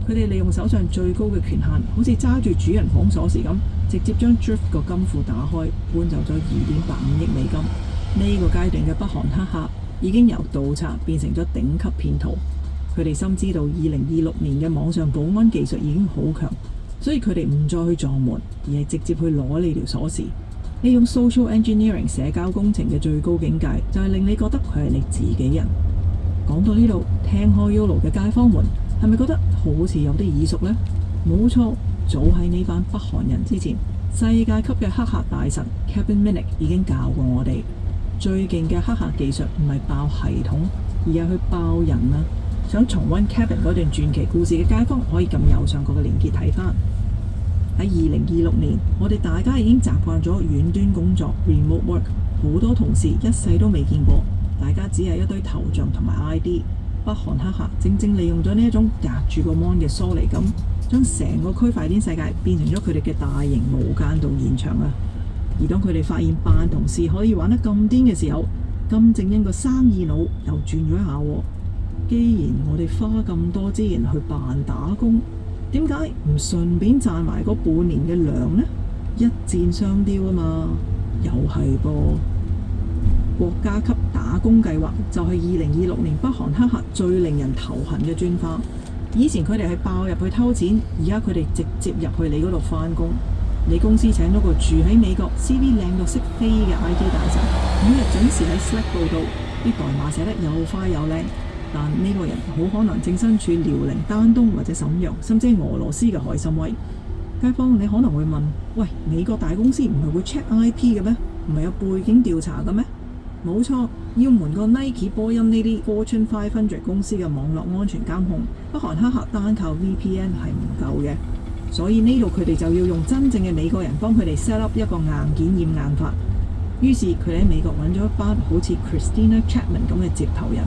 佢哋利用手上最高嘅權限，好似揸住主人房鎖匙咁，直接將 Drift 個金庫打開，搬走咗2.85億美金。呢個階段嘅北韓黑客已經由盜賊變成咗頂級騙徒。佢哋深知道2026年嘅網上保安技術已經好強，所以佢哋唔再去撞門，而係直接去攞你條鎖匙。呢種 social engineering 社交工程嘅最高境界，就係令你覺得佢係你自己人。講到呢度，聽開 YOLO 嘅街坊們，係咪覺得好似有啲耳熟呢？冇錯，早喺呢班北韓人之前，世界級嘅黑客大神 Kevin Minnick 已經教過我哋，最勁嘅黑客技術唔係爆系統，而係去爆人啊！想重溫 Kevin 嗰段傳奇故事嘅街坊，可以撳右上角嘅連結睇返。喺2026年，我哋大家已經習慣咗遠端工作 （remote work）， 好多同事一世都未見過，大家只係一堆頭像同埋 ID。北韓黑客正正利用咗呢一種隔住個 mon 嘅疏離感，將成個區塊鏈世界變成咗佢哋嘅大型無間道現場啊！而當佢哋發現扮同事可以玩得咁癲嘅時候，金正恩個生意腦又轉咗一下喎。既然我哋花咁多資源去扮打工，點解唔順便賺埋嗰半年嘅糧呢？一箭雙雕啊嘛，又係噃。國家級打工計劃就係2026年北韓黑客最令人頭痕嘅轉化。以前佢哋係爆入去偷錢，而家佢哋直接入去你嗰度返工。你公司請咗個住喺美國 CV 靚到識飛嘅 IT 大神，每日準時喺 Slack 報道，啲代碼寫得又快又靚。但呢個人好可能正身處遼寧丹東或者瀋陽，甚至係俄羅斯嘅海參崴。街坊，你可能會問：喂，美國大公司唔係會 check IP 嘅咩？唔係有背景調查嘅咩？冇錯，要瞞過 Nike、波音呢啲 Fortune 500公司嘅網絡安全監控，北韓黑客單靠 VPN 係唔夠嘅。所以呢度佢哋就要用真正嘅美國人幫佢哋 set up 一個硬件驗硬法。於是佢哋喺美國揾咗一班好似 Christina Chapman 咁嘅接頭人。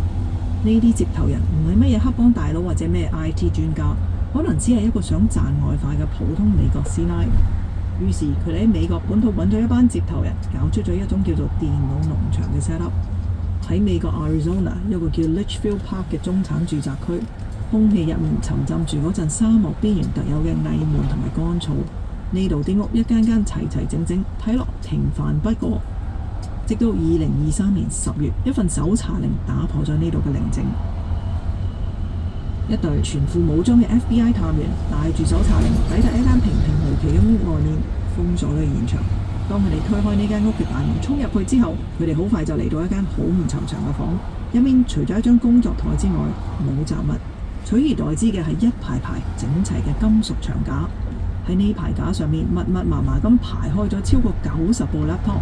呢啲接頭人唔係乜嘢黑幫大佬或者咩 IT 專家，可能只係一個想賺外快嘅普通美國師奶。於是佢哋喺美國本土揾咗一班接頭人，搞出咗一種叫做電腦農場嘅 set up。喺美國 Arizona 一個叫 Litchfield Park 嘅中產住宅區，空氣入面沉浸住嗰陣沙漠邊緣特有嘅翳悶同埋乾燥。呢度啲屋一間間齊齊整整，睇落平凡不過。直到2023年10月，一份搜查令打破咗呢度嘅寧靜。一隊全副武裝嘅 FBI 探員帶住搜查令抵達一間平平無奇嘅屋外面，封鎖咗現場。當佢哋推開呢間屋嘅大門衝入去之後，佢哋好快就嚟到一間好唔尋常嘅房，入面除咗一張工作台之外冇雜物，取而代之嘅係一排排整齊嘅金屬長架。喺呢排架上面密密麻麻咁排開咗超過90部 laptop，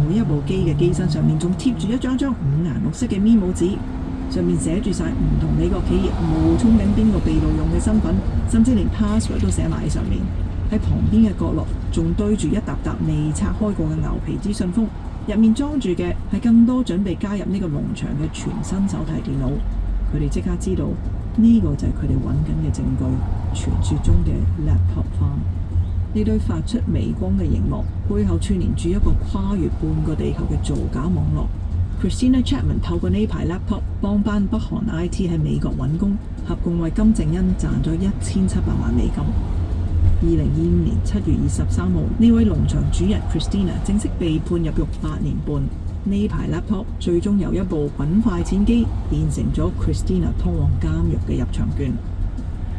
每一部機嘅機身上面仲貼住一張張五顏六色嘅 memo 紙，上面寫住晒唔同美國企業冒充緊邊個被盜用嘅身份，甚至連 password 都寫埋喺上面。喺旁邊嘅角落仲堆住一沓沓未拆開過嘅牛皮紙信封，入面裝住嘅係更多準備加入呢個農場嘅全新手提電腦。佢哋即刻知道呢個就係佢哋揾緊嘅證據，傳說中嘅 laptop farm。呢堆發出微光嘅熒幕背後串連住一個跨越半個地球嘅造假網絡。Christina Chapman 透過呢排 laptop 幫班北韓 IT 喺美國揾工，合共為金正恩賺咗1700萬美金。2025年7月23號，呢位農場主人 Christina 正式被判入獄8年半。呢排 laptop 最終由一部滾快錢機變成咗 Christina 通往監獄嘅入場券。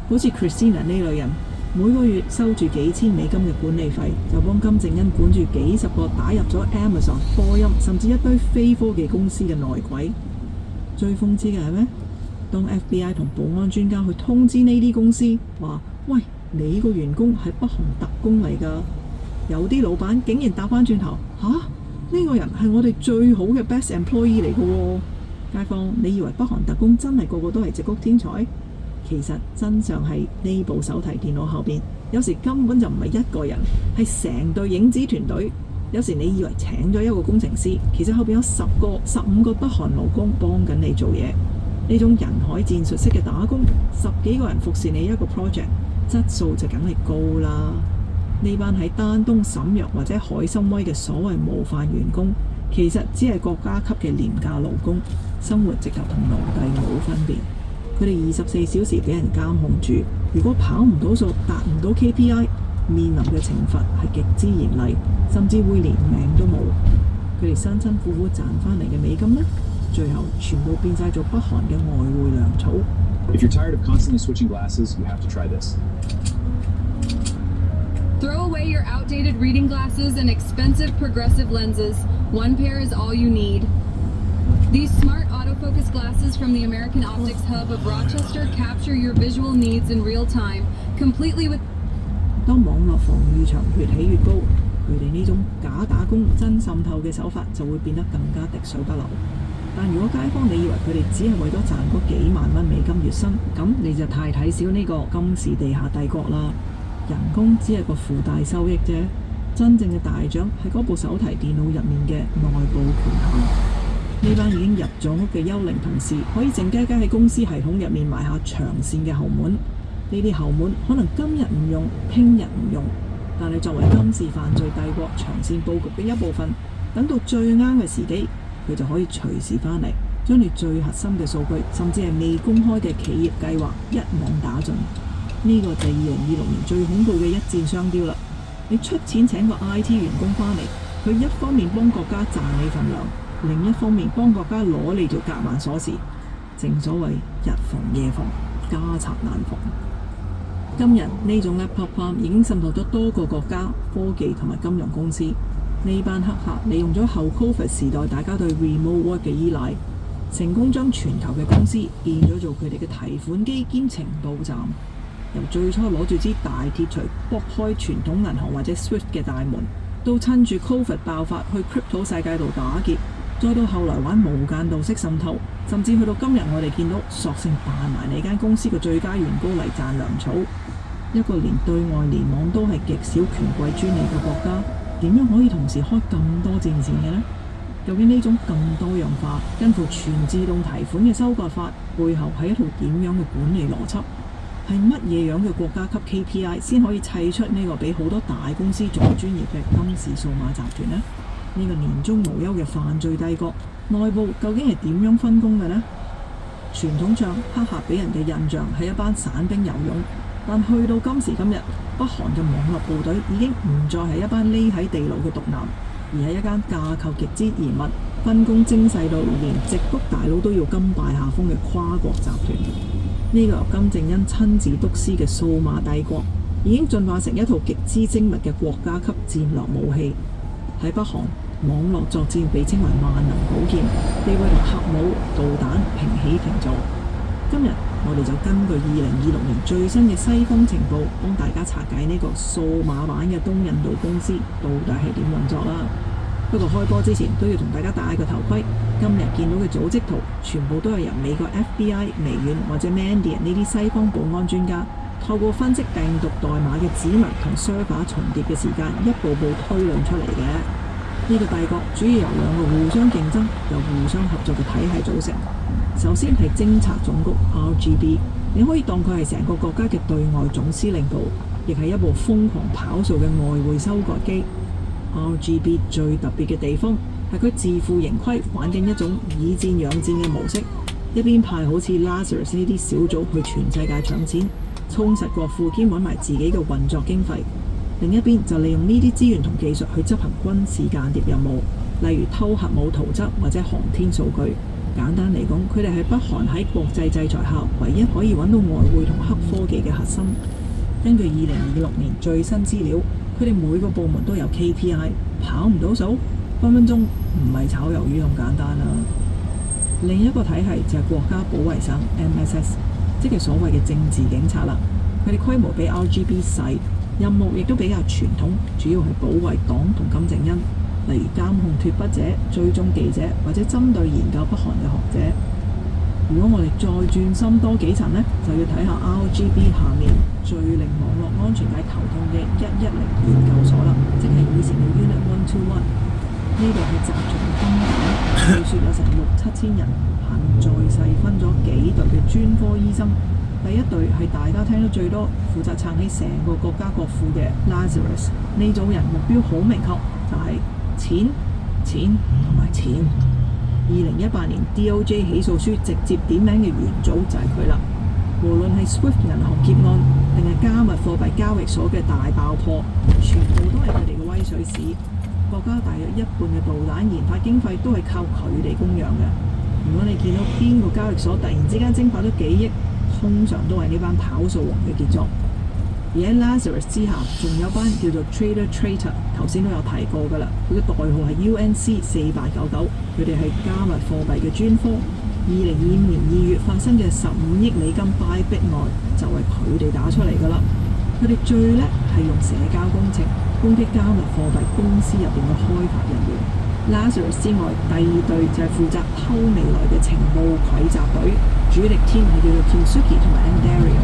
好似 Christina 呢類人，每個月收住幾千美金嘅管理費，就幫金正恩管住幾十個打入咗 Amazon、波音甚至一堆非科技公司嘅內鬼。最諷刺嘅係咩？當 FBI 同保安專家去通知呢啲公司話：喂，你個員工係北韓特工嚟㗎，有啲老闆竟然答翻轉頭：吓？呢個人係我哋最好嘅 best employee 嚟嘅喎。街坊，你以為北韓特工真係個個都係矽谷天才？其實真相係呢部手提電腦後邊，有時根本就唔係一個人，係成隊影子團隊。有時你以為請咗一個工程師，其實後邊有10個、15個北韓勞工幫緊你做嘢。呢種人海戰術式嘅打工，10幾個人服侍你一個 project， 質素就梗係高啦。呢班喺丹東、瀋陽或者海參崴嘅所謂模範員工，其實只係國家級嘅廉價勞工，生活直頭同奴隸冇分別。佢哋24小時俾人監控住，如果跑唔到數、達唔到 KPI， 面臨嘅懲罰係極之嚴厲，甚至會連命都冇。佢哋辛辛苦苦賺翻嚟嘅美金呢，最後全部變晒做北韓嘅外匯糧草。If you're tired of constantly switching glasses, you have to try this. Throw away your outdated reading glasses and expensive progressive lenses. One pair is all you need. These smart autofocus glasses from the American Optics Hub of Rochester capture your visual needs in real time, completely with... 當網絡防禦牆越起越高，佢哋呢種假打工真滲透嘅手法就會變得更加滴水不漏。但如果街坊你以為佢哋只係為咗賺嗰幾萬蚊美金月薪，咁你就太睇小呢個金氏地下帝國啦。人工只係個附帶收益啫，真正嘅大獎係嗰部手提電腦入面嘅內部權限。呢班已經入咗屋嘅幽靈同事，可以靜雞雞喺公司系統入面埋下長線嘅後門。呢啲後門可能今日唔用，聽日唔用，但係作為金氏犯罪帝國長線佈局嘅一部分，等到最啱嘅時機，佢就可以隨時翻嚟，將你最核心嘅數據，甚至係未公開嘅企業計劃一網打盡。呢個就係2026年最恐怖嘅一箭雙雕啦！你出錢請個 IT 員工翻嚟，佢一方面幫國家賺你份糧，另一方面幫國家攞你條夾萬鎖匙。正所謂日防夜防，家賊難防。今日呢種 laptop farm 已經滲透咗多個國家、科技同埋金融公司。呢班黑客利用咗後 Covid 時代大家對 remote work 嘅依賴，成功將全球嘅公司變咗做佢哋嘅提款機兼情報站。由最初攞住支大鐵錘剝開傳統銀行或者 SWIFT 嘅大門，到趁住 Covid 爆發去 crypto 世界度打劫，再到後來玩無間道式滲透，甚至去到今日我哋見到索性扮埋你間公司嘅最佳員工嚟賺糧草。一個連對外聯網都係極少權貴專利嘅國家，點樣可以同時開咁多戰線嘅呢？究竟呢種咁多樣化、近乎全自動提款嘅收割法，背後係一套點樣嘅管理邏輯？係乜嘢樣嘅國家級 KPI 先可以砌出呢個比好多大公司仲專業嘅金氏數碼集團呢？呢個年終無休嘅犯罪帝國內部究竟係點樣分工嘅呢？傳統上黑客俾人嘅印象係一班散兵游勇，但去到今時今日，北韓嘅網絡部隊已經唔再係一班匿喺地牢嘅毒男，而係一間架構極之嚴密、分工精細到連矽谷大佬都要甘拜下風嘅跨國集團。呢個由金正恩親自督師嘅數碼帝國，已經進化成一套極之精密嘅國家級戰略武器。喺北韓，網絡作戰被稱為萬能寶劍，地位同核武、導彈平起平坐。今日我哋就根據2026年最新嘅西方情報，幫大家拆解呢個數碼版嘅東印度公司到底係點運作啦。不過開波之前都要同大家戴個頭盔。今日見到嘅組織圖，全部都係由美國 FBI、微軟或者 Mandiant 呢啲西方保安專家，透過分析病毒代碼嘅指紋同 server 重疊嘅時間，一步步推論出嚟嘅。呢個帝國主要由兩個互相競爭又互相合作嘅體系組成。首先係偵察總局 RGB， 你可以當佢係成個國家嘅對外總司令部，亦係一部瘋狂跑數嘅外匯收割機。RGB 最特別嘅地方係佢自負盈虧，玩緊一種以戰養戰嘅模式，一邊派好似 Lazarus 呢啲小組去全世界搶錢，充實國庫兼揾埋自己嘅運作經費；另一邊就利用呢啲資源同技術去執行軍事間諜任務，例如偷核武圖則或者航天數據。簡單嚟講，佢哋係北韓喺國際制裁下唯一可以揾到外匯同黑科技嘅核心。根據2026年最新資料，佢哋每個部門都有 KPI， 跑唔到數，分分鐘唔係炒魷魚咁簡單啦。另一個體系就係國家保衛省 MSS， 即係所謂嘅政治警察啦。佢哋規模比 RGB 細，任務亦都比較傳統，主要係保衛黨同金正恩，例如監控脫北者、追蹤記者或者針對研究北韓嘅學者。如果我哋再轉深多幾層呢，就要睇下 RGB 下面最令網絡安全界頭痛嘅110研究所啦，即係以前嘅 Unit 121。呢度係集中分據說有成6-7千人，行在細分咗幾隊嘅專科醫生。第一隊係大家聽得最多，負責撐起成個國家國庫嘅 Lazarus。呢組人目標好明確，就係錢、錢同埋錢。2018年 DOJ 起訴書直接點名嘅元祖就係佢啦。無論係 SWIFT 銀行劫案，定係加密貨幣交易所嘅大爆破，全部都係佢哋嘅威水史。國家大約1半嘅導彈研發經費都係靠佢哋供養嘅。如果你見到邊個交易所突然之間蒸發咗幾億，通常都係呢班跑數王嘅傑作。而喺 Lazarus 之下，仲有班叫做 Traitor， 頭先都有提過㗎啦。佢嘅代號係 UNC4899，佢哋係加密貨幣嘅專科。2025年2月發生嘅15億美金 Bybit 案就係佢哋打出嚟㗎啦。佢哋最叻係用社交工程攻擊加密貨幣公司入邊嘅開發人員。Lazarus 之外，第二隊就係負責偷未來嘅情報蒐集隊，主力 team 係叫做 Kinsuki 同埋 Andariel。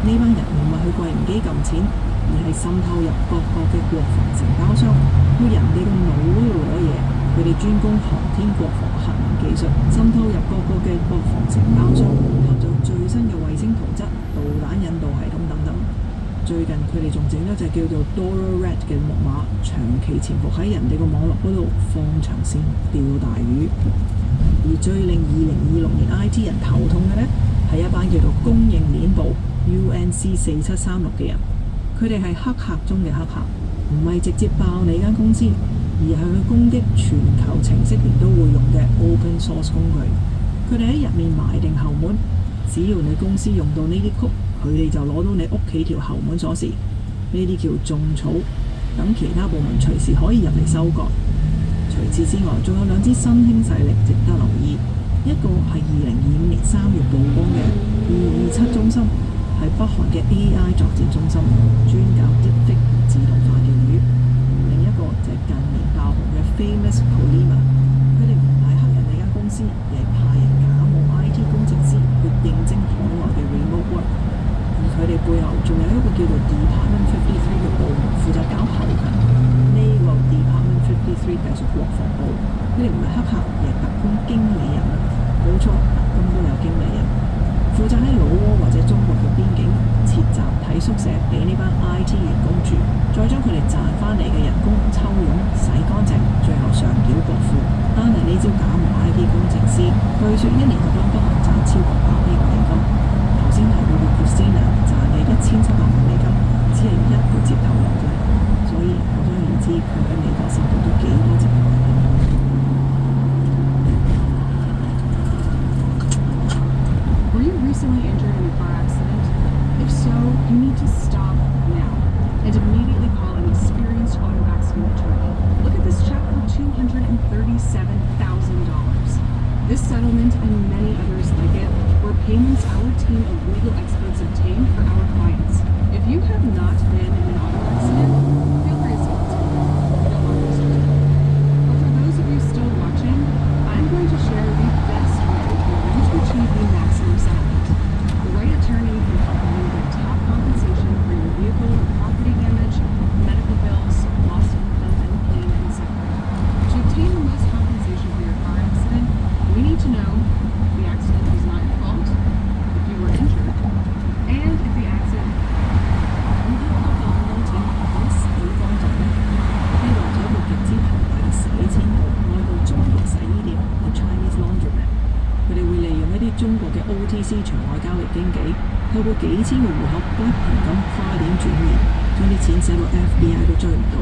呢班人唔係去櫃員機撳錢，而係滲透入各國嘅國防承包商，去人哋個腦嗰度攞嘢。佢哋專攻航天國防核能技術，滲透入各國嘅國防承包商，合作最新嘅衛星圖則、導彈引導系統等等。最近佢哋仲整咗隻叫做 Dora Red 嘅木馬，長期潛伏喺人哋個網絡嗰度放長線釣大魚。而最令2026年 IT 人頭痛嘅呢，係一班叫做供應鏈部 UNC4736嘅人。佢哋係黑客中嘅黑客，唔係直接爆你間公司，而係去攻擊全球程式員都會用嘅 open source 工具。佢哋喺入面埋定後門，只要你公司用到呢啲曲，佢哋就攞到你屋企條後門鎖匙。呢啲叫種草，等其他部門隨時可以入嚟收割。除此之外，仲有2支新興勢力值得留意。一個係2025年3月曝光嘅227中心，係北韓嘅 AI 作戰中心，專搞 deepfake 自動化釣魚。另一個就係近年爆紅嘅 Famous Polymer， 佢哋唔係黑人哋間公司，而係派人假冒 IT 工程師去應徵海外嘅 remote work。而佢哋背後仲有一個叫做 Department 53嘅部門，負責搞後勤。呢個 Department 53隸屬國防部，佢哋唔係黑客，而係特工經理人。冇錯，特工都有經理人，負責喺老撾或者中國嘅邊境設集體宿舍俾呢班 IT 員工住，再將佢哋賺翻嚟嘅人工抽傭洗乾淨，最後上繳國庫。單係呢招假冒 IT 工程師，據說1年就幫北韓賺超過8億美金。頭先提到嘅 Christina 賺嘅1700萬美金，只係一個接頭人啫，所以可想而知佢喺美國受到咗幾多折磨。Were you recently injured in a car accident? If so, you need to stop now and immediately call an experienced auto accident attorney. Look at this check for $237,000. This settlement and many others like it were payments our team of legal experts obtained for our clients. If you have not been in an auto accident, feel free to speak to me. We don't want this to happen. But for those of you still watching, I'm going to share the best way for you to achieve the maximum settlement. The right attorney can help you get top compensation for your vehicle or property damage, medical bills, lost income, and pain and suffering. To obtain the most compensation for your car accident, we need to know if the accident was not your fault, if you were injured, and if the accident 呢啲都講到錢喺死方度呢，披露咗部極之龐大嘅洗錢部，外部中國洗衣店 The Chinese Laundromat。佢哋會利用一啲中國嘅 OTC 場外交易經紀，透過幾千個戶口不停咁跨點轉移，將啲錢寫到 FBI 都追唔到。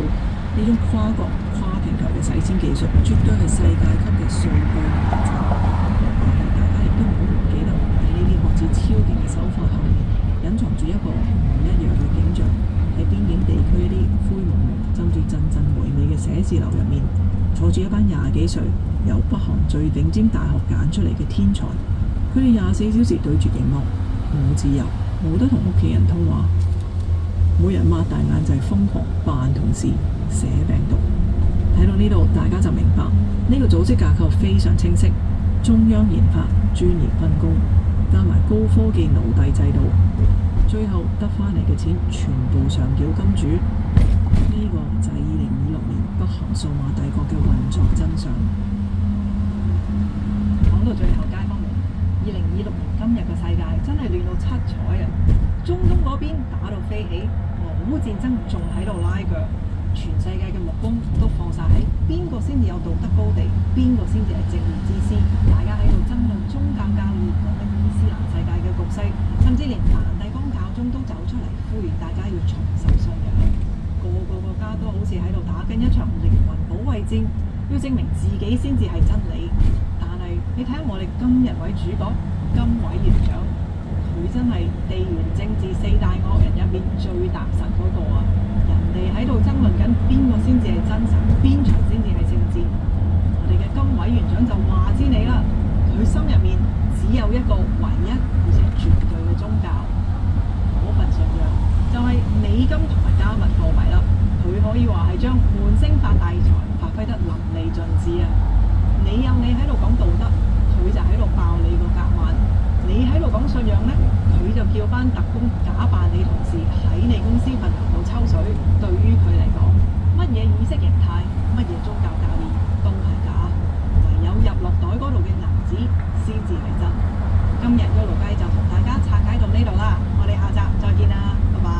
呢種跨國跨平台嘅洗錢技術，絕對係世界級嘅數據網站。但係大家亦都唔好唔記得，喺呢啲學似超勁嘅手法後面，隱藏住一個唔一樣嘅景象。喺邊境地區一啲灰蒙蒙、浸住陣陣霉味嘅寫字樓入面，坐住一班20幾歲由北韓最頂尖大學揀出嚟嘅天才。佢哋24小時對住熒幕，冇自由，冇得同屋企人通話。每日擘大眼就係瘋狂扮同事、寫病毒。睇到呢度，大家就明白呢個組織架構非常清晰，中央研發、專業分工，加埋高科技奴隸制度，最後得返嚟嘅錢全部上繳金主。呢個就係2026年北韓數碼帝國嘅運作真相。講到最後，街坊們，2026年今日嘅世界真係亂到七彩啊！中東嗰邊打到飛起，俄烏戰爭仲喺度拉腳，全世界嘅目光都放晒喺邊個先至有道德高地，邊個先至係正義之師。大家喺度爭論宗教教義同埋伊斯蘭世界嘅局勢，甚至連梵蒂岡教宗都走出嚟呼籲大家要重拾信仰。個個國家都好似喺度打緊一場靈魂保衛戰，要證明自己先至係真理。但係你睇下我哋今日位主角金委員長，佢真係地緣政治四大惡人入面最踏實嗰個啊！人哋喺度爭論緊邊個先至係真神，邊場先至係聖戰。我哋嘅金委員長就話知你啦，佢心入面只有一個唯一而且絕對嘅宗教，嗰份信仰就係美金同埋加密貨幣啦。佢可以話係將悶聲發大財發揮得淋漓盡致啊！你有你喺度講道德，佢就喺度爆你個夾萬。你喺度講信仰呢，佢就叫班特工假扮你同事喺你公司份人度抽水。對於佢嚟講，乜嘢意識形態，乜嘢宗教教義都係假，唯有入落袋嗰度嘅銀紙先至係真。今日一路雞就同大家拆解到呢度啦，我哋下集再見啦，拜拜。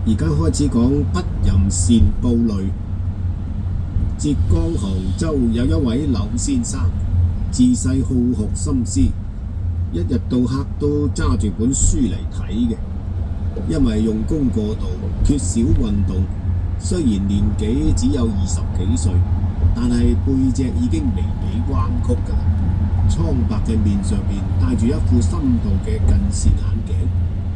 而家開始講不淫善暴戾。浙江杭州有一位劉先生，自細好學深思，一日到黑都揸住本書嚟睇嘅。因為用功過度，缺少運動，雖然年紀只有20幾歲，但係背脊已經微微彎曲㗎啦。蒼白嘅面上面戴住一副深度嘅近視眼鏡，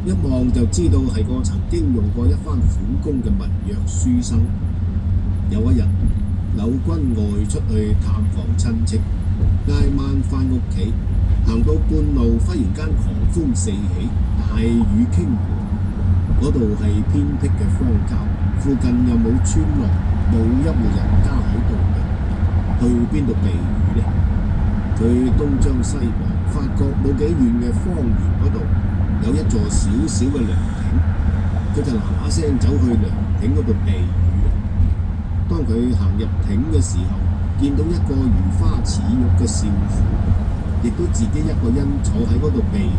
一望就知道係個曾經用過一番苦功嘅文弱書生。有一日，柳君外出去探訪親戚，挨晚返屋企，行到半路，忽然間狂風四起，大雨傾盆。嗰度係偏僻嘅荒郊，附近又冇村落，冇一戶人家喺度嘅，去邊度避雨呢？佢東張西望，發覺冇幾遠嘅荒原嗰度有一座小小嘅涼亭，佢就嗱嗱聲走去涼亭嗰度避雨。當佢行入亭嘅時候，見到一個如花似玉嘅少婦，亦都自己一個人坐喺嗰度避雨。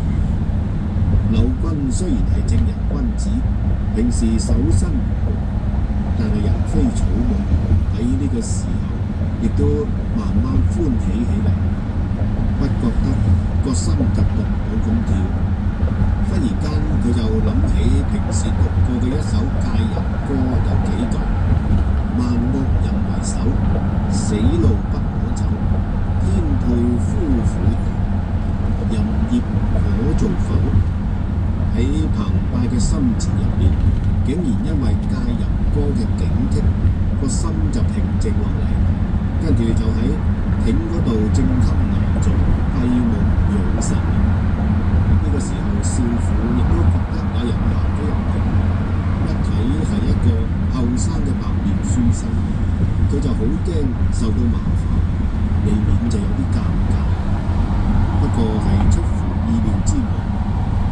柳君雖然係正人君子，平時守身如玉，但係人非草木，喺呢個時候亦都慢慢歡喜起嚟，不覺得個心突突咁跳。忽然間佢就諗起平時讀過嘅一首戒淫歌，有幾句：萬惡淫為首，死路不可走，天配夫婦淫業可造否？喺澎湃嘅心情入面，竟然因為戒淫歌嘅警惕，個心就平靜落嚟，跟住就喺亭嗰度正襟危坐，閉目養神。呢個時候，少婦亦都覺得有人行咗入亭，一睇係一個後生嘅白面書生，佢就好驚，心受到麻煩，未免就有啲尷尬。不過係出乎意料之外，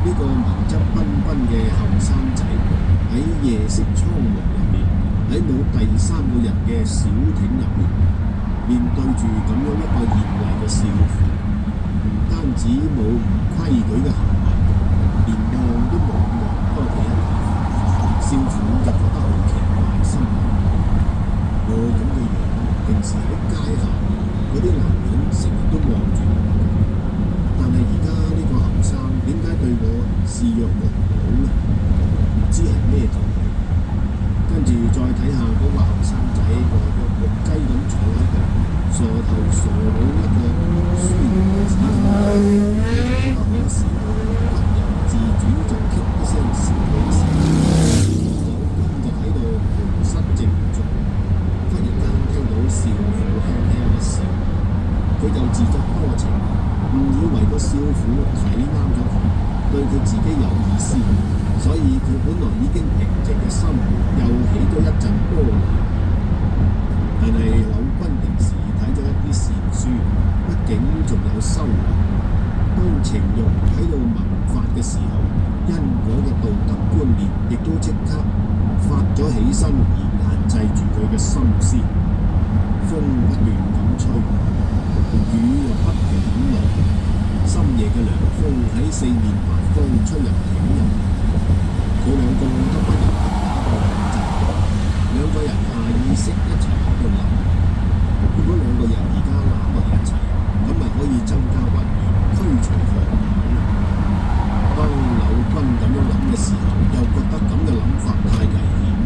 呢個文質彬彬嘅後生仔喺夜色蒼茫入面，喺冇第三個人嘅小艇入面，面對住咁樣一個嚴厲嘅少婦，唔單止冇唔規矩嘅行為，連望都冇望多佢一眼。少婦就覺得好奇怪心諗，我咁嘅樣，平時喺街下嗰啲男人成日都望住我，但係而家呢個後生點解對我視若無睹呢？唔知係咩道理。跟住再睇下嗰個後生仔呆若木雞咁坐喺度，傻頭傻腦一個，雖然只覺得可笑，不由自主就咳一聲笑起身。劉君就喺度盤膝靜坐，忽然間聽到少婦輕輕一笑，佢就自作多情，誤以為個少婦睇啱咗佢，對佢自己有意思，所以佢本來已經平靜嘅心又起咗一陣波瀾。但係柳君平時睇咗一啲善書，畢竟仲有修為。當情慾喺度萌發嘅時候，因果嘅道德觀念亦都即刻發咗起身，而限制住佢嘅心思。風不斷咁吹，雨又不停咁落，深夜嘅涼風喺四面八方吹入艇入。佢兩個都不由得打個冷震，兩個人下意識一齊喺度諗：如果兩個人而家攬埋一齊，咁咪可以增加運氣，驅除寒冷。當柳君咁樣諗嘅時候，又覺得咁嘅諗法太危險，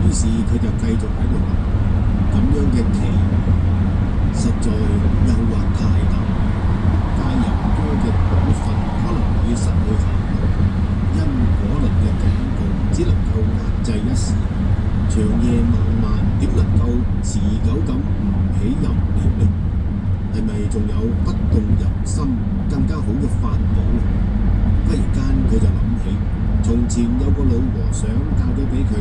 於是佢就繼續喺度諗：咁樣嘅奇實在誘惑太大，介遊哥嘅本分可能會失去效果。因果論嘅警告只能夠壓制一時，長夜漫漫點能夠持久咁唔起淫念呢？係咪仲有不動淫心更加好嘅法寶？忽然間佢就諗起，從前有個老和尚教咗俾佢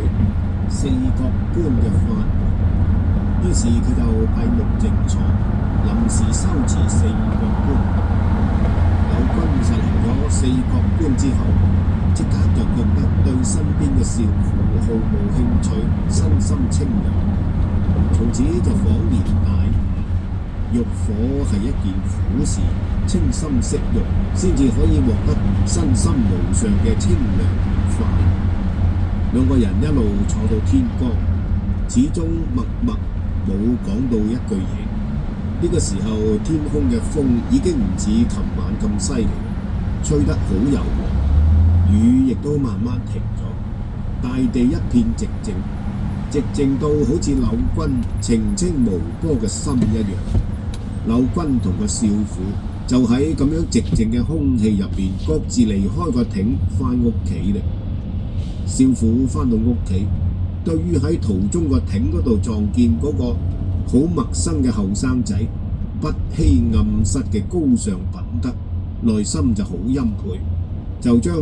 四角觀嘅法門，於是佢就閉目靜坐，臨時修持四角觀。柳君實行咗四角觀之後，即刻就覺得對身邊嘅少婦毫無興趣，身心清涼。從此就恍然大悟，欲火係一件苦事，清心息肉先至可以獲得身心無上嘅清涼愉快。兩個人一路坐到天光，始終默默冇講到一句嘢。呢個時候天空嘅風已經唔似琴晚咁犀利，吹得好柔和，雨亦都慢慢停咗，大地一片寂靜，寂靜到好似柳君澄清無波嘅心一樣。柳君同個少婦就喺咁樣寂靜嘅空氣入邊，各自離開個艇返屋企嘞。少婦返到屋企，對於喺途中個艇嗰度撞見嗰個好陌生嘅後生仔，不欺暗室嘅高尚品德，內心就好欽佩，就將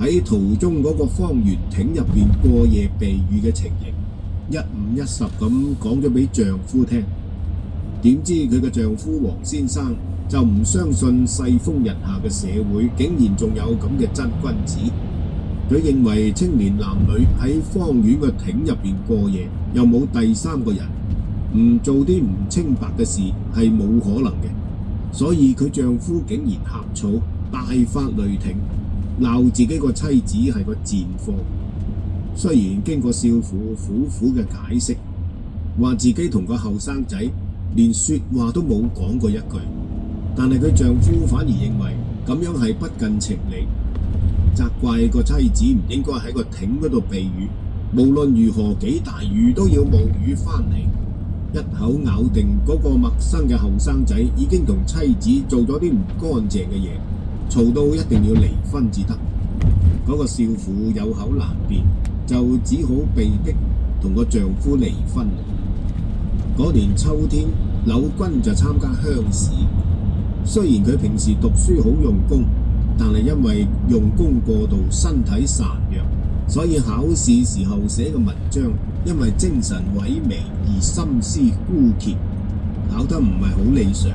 喺途中嗰個方圓艇入邊過夜避雨嘅情形一五一十咁講咗俾丈夫聽。點知佢嘅丈夫黃先生就唔相信世風日下嘅社會竟然仲有咁嘅真君子。佢認為青年男女喺荒遠嘅艇入邊過夜，又冇第三個人，唔做啲唔清白嘅事係冇可能嘅。所以佢丈夫竟然呷醋，大發雷霆，鬧自己個妻子係個賤貨。雖然經過少婦苦苦嘅解釋，話自己同個後生仔連說話都冇講過一句，但係佢丈夫反而認為咁樣係不近情理，責怪個妻子唔應該喺個艇嗰度避雨，無論如何幾大雨都要冒雨返嚟。一口咬定嗰個陌生嘅後生仔已經同妻子做咗啲唔乾淨嘅嘢，嘈到一定要離婚至得。嗰個少婦有口難辯，就只好被迫同個丈夫離婚。嗰年秋天，柳君就參加鄉試。雖然佢平時讀書好用功，但係因為用功過度，身體孱弱，所以考試時候寫嘅文章因為精神萎靡而心思枯竭，考得唔係好理想，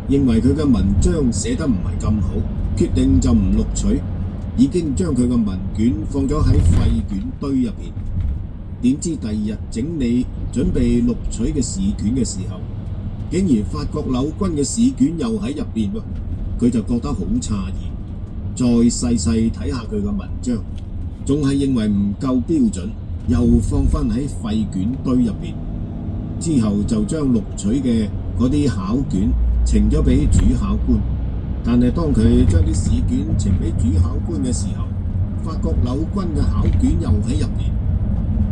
認為佢嘅文章寫得唔係咁好，決定就唔錄取，已經將佢嘅文卷放咗喺廢卷堆入邊。點知第二日整理準備錄取嘅試卷嘅時候，竟然發覺柳軍嘅試卷又喺入邊喎，佢就覺得好詫異，再細細睇下佢嘅文章，仲係認為唔夠標準，又放返喺廢卷堆入邊。之後就將錄取嘅嗰啲考卷呈咗俾主考官，但係當佢將啲試卷呈俾主考官嘅時候，發覺柳軍嘅考卷又喺入邊。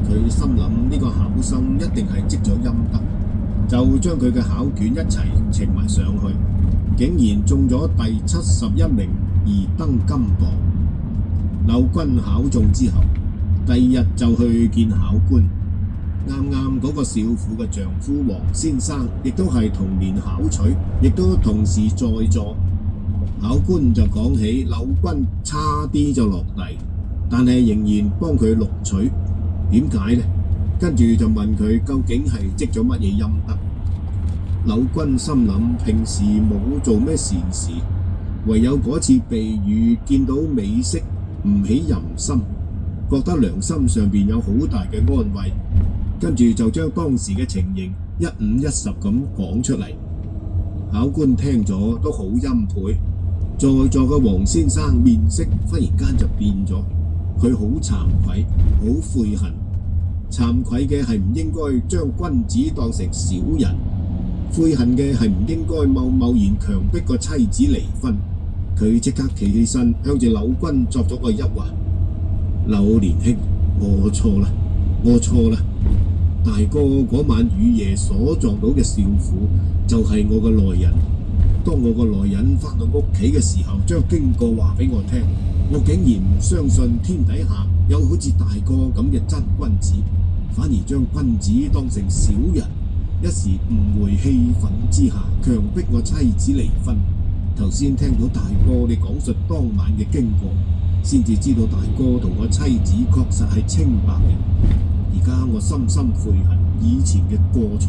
佢心諗呢個考生一定係積咗陰德，就將佢嘅考卷一齊呈埋上去，竟然中咗第71名而登金榜。柳軍考中之後，第二日就去見考官。啱啱嗰個少婦嘅丈夫黃先生亦都係同年考取，亦都同時在座。考官就講起柳軍差啲就落第，但係仍然幫佢錄取。點解呢？跟住就問佢究竟係積咗乜嘢陰德。柳軍心諗平時冇做咩善事，唯有嗰次避雨見到美色唔起淫心，覺得良心上邊有好大嘅安慰，跟住就將當時嘅情形一五一十咁講出嚟。考官聽咗都好欽佩，在座嘅黃先生面色忽然間就變咗。佢好慚愧，好悔恨。慚愧嘅係唔應該將君子當成小人，悔恨嘅係唔應該貿然強迫個妻子離婚。佢即刻企起身，向住柳軍作咗個揖話：柳年兄，我錯啦，我錯啦。大哥嗰晚雨夜所撞到嘅少婦就係我嘅內人。當我個內人返到屋企嘅時候，將經過話俾我聽。我竟然唔相信天底下有好似大哥咁嘅真君子，反而將君子當成小人，一時誤會氣憤之下強迫我妻子離婚。頭先聽到大哥你講述當晚嘅經過，先至知道大哥同我妻子確實係清白嘅。而家我深深悔恨以前嘅過錯，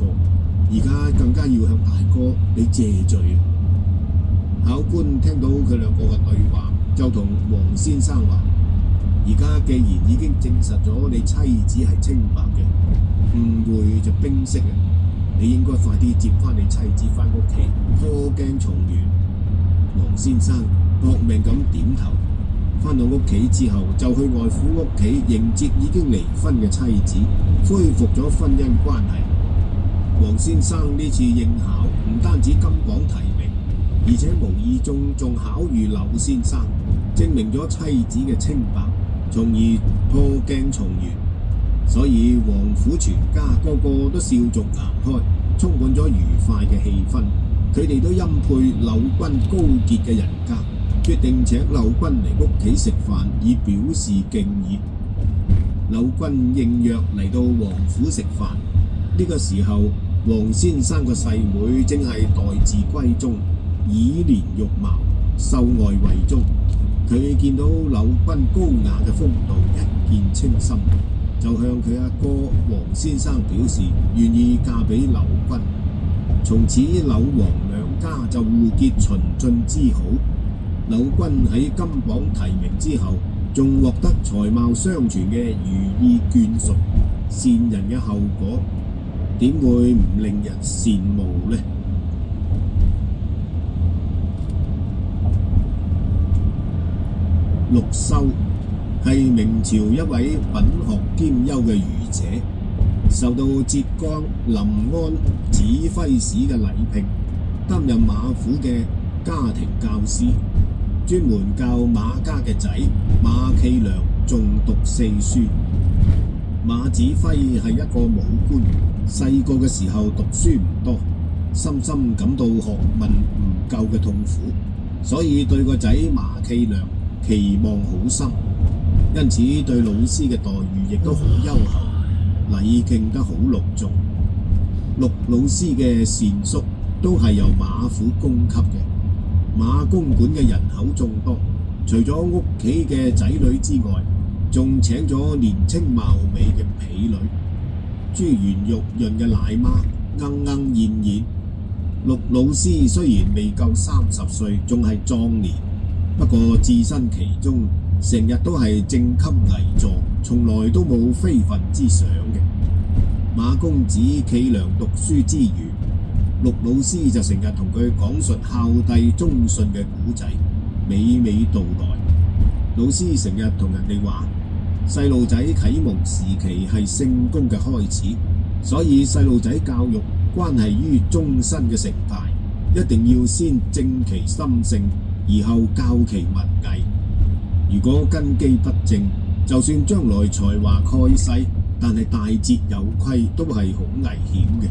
而家更加要向大哥你謝罪啊！考官聽到佢兩個嘅對話，就同黃先生話：而家既然已經證實咗你妻子係清白嘅，誤會就冰釋啦。你應該快啲接翻你妻子翻屋企，破鏡重圓。黃先生搏命咁點頭。翻到屋企之後，就去外父屋企迎接已經離婚嘅妻子，恢復咗婚姻關係。黃先生呢次應考唔單止金榜題名，而且無意中仲巧遇柳先生，證明咗妻子嘅清白，從而破鏡重圓。所以王府全家個個都笑逐顏開，充滿咗愉快嘅氣氛。佢哋都欽佩柳軍高潔嘅人格，決定請柳軍嚟屋企食飯，以表示敬意。柳軍應約嚟到王府食飯。呢個時候，黃先生個細妹正係待字閨中，以蓮玉貌，秀外慧中。佢見到柳軍高雅嘅風度，一見傾心，就向佢阿哥黃先生表示願意嫁俾柳軍。從此柳黃兩家就互結秦晉之好。柳軍喺金榜題名之後，仲獲得才貌雙全嘅如意眷屬，善人嘅後果點會唔令人羨慕呢？陸秀係明朝一位品學兼優嘅儒者，受到浙江臨安指揮使嘅禮聘，擔任馬府嘅家庭教師，專門教馬家嘅仔馬驥良誦讀四書。馬指揮係一個武官，細個嘅時候讀書唔多，深深感到學問唔夠嘅痛苦，所以對個仔馬驥良期望好深，因此對老師嘅待遇亦都好優厚，禮敬得好隆重。陸老師嘅膳宿都係由馬府供給嘅。馬公館嘅人口眾多，除咗屋企嘅仔女之外，仲請咗年青貌美嘅婢女。珠圓玉潤嘅奶媽，鶯鶯燕燕。陸老師雖然未夠30歲，仲係壯年，不過置身其中，成日都係正襟危坐，從來都冇非分之想嘅。馬公子企糧讀書之餘，陸老師就成日同佢講述孝弟忠信嘅古仔，娓娓道來。老師成日同人哋話，細路仔啟蒙時期係聖功嘅開始，所以細路仔教育關係於終身嘅成敗，一定要先正其心性，而後教其文藝。如果根基不正，就算將來才華蓋世，但係大節有虧，都係好危險嘅。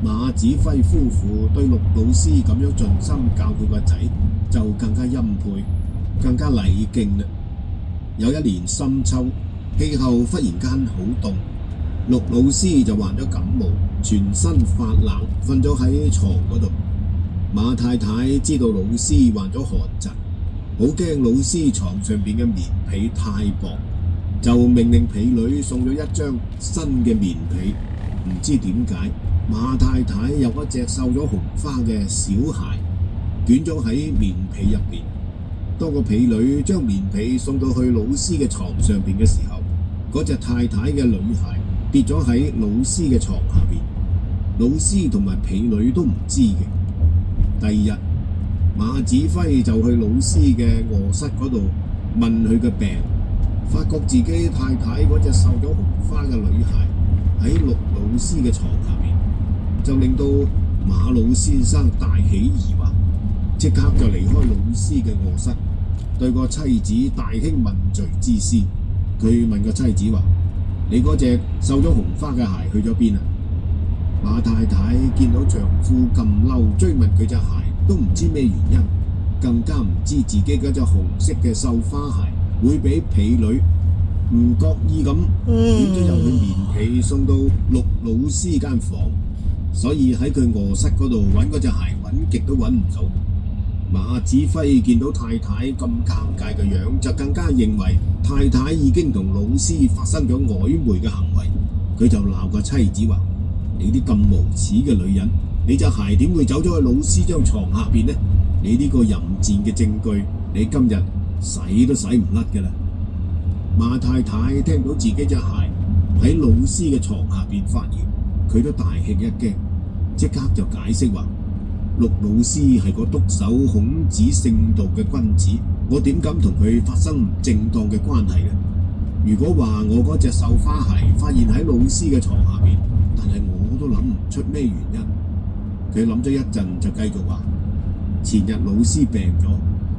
馬子輝夫婦對陸老師咁樣盡心教佢個仔，就更加欽佩，更加禮敬啦。有一年深秋，氣候忽然間好凍，陸老師就患咗感冒，全身發冷，瞓咗喺床嗰度。馬太太知道老師患咗寒疾，好驚老師床上邊嘅棉被太薄，就命令婢女送咗一張新嘅棉被。唔知點解，馬太太有一隻繡咗紅花嘅小孩捲咗喺棉被入邊。當個婢女將棉被送到去老師嘅床上邊嘅時候，嗰隻太太嘅女孩跌咗喺老師嘅床下邊，老師同埋婢女都唔知嘅。第二日，馬子輝就去老師嘅臥室嗰度問佢嘅病，發覺自己太太嗰隻繡咗紅花嘅女孩喺陸老師嘅床下邊，就令到馬老先生大起疑惑，即刻就離開老師嘅臥室，對個妻子大興問罪之師。佢問個妻子話：你嗰隻繡咗紅花嘅鞋去咗邊啊？馬太太見到丈夫咁嬲，追問佢隻鞋，都唔知咩原因，更加唔知自己嗰隻紅色嘅繡花鞋會俾婢女唔覺意咁捲咗入去棉被送到陸老師間房，所以喺佢臥室嗰度揾嗰隻鞋揾極都揾唔到。馬子輝見到太太咁尷尬嘅樣，就更加認為太太已經同老師發生咗曖昧嘅行為，佢就鬧個妻子話：你啲咁無恥嘅女人，你隻鞋點會走咗去老師張床下邊呢？你呢個淫賤嘅證據，你今日洗都洗唔甩㗎啦！馬太太聽到自己隻鞋喺老師嘅床下邊發現，佢都大吃一驚，即刻就解釋話：陸老師係個督守孔子聖道嘅君子，我點敢同佢發生唔正當嘅關係呢？如果話我嗰隻繡花鞋發現喺老師嘅床下邊，但係我都諗唔出咩原因。佢諗咗一陣就繼續話：前日老師病咗，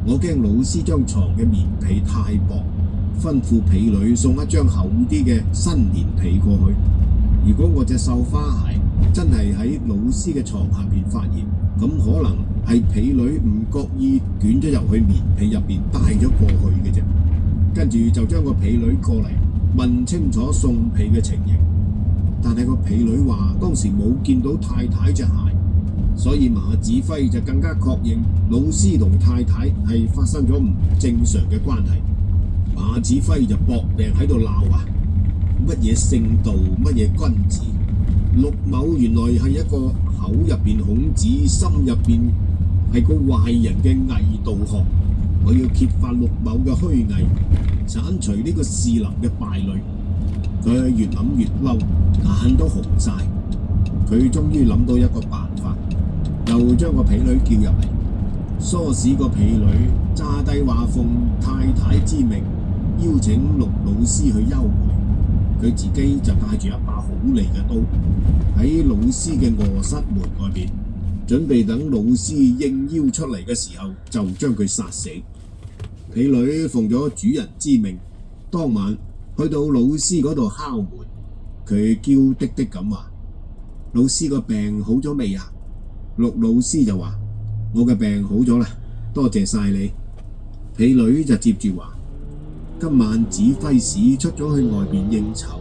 我驚老師張床嘅棉被太薄，吩咐婢女送一張厚啲嘅新棉被過去。如果我隻繡花鞋真係喺老師嘅床下邊發現，咁可能係婢女唔覺意捲咗入去棉被入邊帶咗過去嘅啫。跟住就將個婢女過嚟問清楚送被嘅情形，但係個婢女話當時冇見到太太隻鞋，所以馬子輝就更加確認老師同太太係發生咗唔正常嘅關係。馬子輝就搏命喺度鬧啊！乜嘢聖道，乜嘢君子？陸某原來係一個口入邊孔子，心入邊係個壞人嘅偽道學。我要揭發陸某嘅虛偽，鏟除呢個士林嘅敗類。佢越諗越嬲，眼都紅晒。佢終於諗到一個辦法，就將個婢女叫入嚟，唆使個婢女詐帝話奉太太之命，邀請陸老師去幽會。佢自己就帶住一把好利嘅刀，喺老師嘅臥室門外邊，準備等老師應邀出嚟嘅時候，就將佢殺死。婢女奉咗主人之命，當晚去到老師嗰度敲門。佢嬌滴滴咁話：老師個病好咗未啊？陸老師就話：我嘅病好咗啦，多謝晒你。婢女就接住話：今晚指揮使出咗去外邊應酬，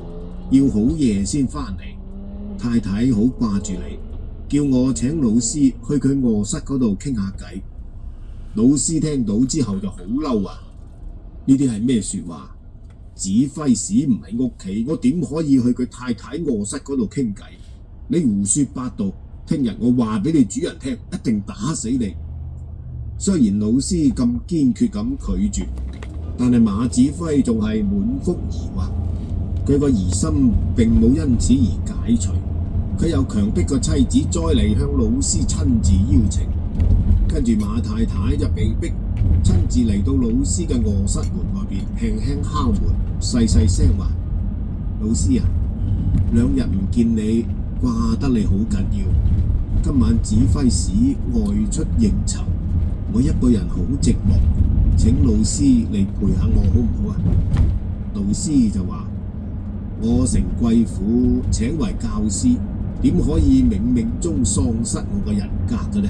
要好夜先返嚟。太太好掛住你，叫我請老師去佢臥室嗰度傾下偈。老師聽到之後就好嬲啊！呢啲係咩說話？指揮使唔喺屋企，我點可以去佢太太卧室嗰度傾偈？你胡說八道！聽日我話俾你主人聽，一定打死你！雖然老師咁堅決咁拒絕，但係馬指揮仲係滿腹疑惑。佢個疑心並冇因此而解除，佢又強迫個妻子再嚟向老師親自邀請。跟住馬太太就被逼親自嚟到老師嘅卧室門外邊，輕輕敲門，細細聲話：老師啊，2日唔見你，掛得你好緊要。今晚指揮使外出應酬，我一個人好寂寞，請老師嚟陪下我好唔好啊？老師就話：我成貴婦，請為教師，點可以冥冥中喪失我嘅人格嘅呢？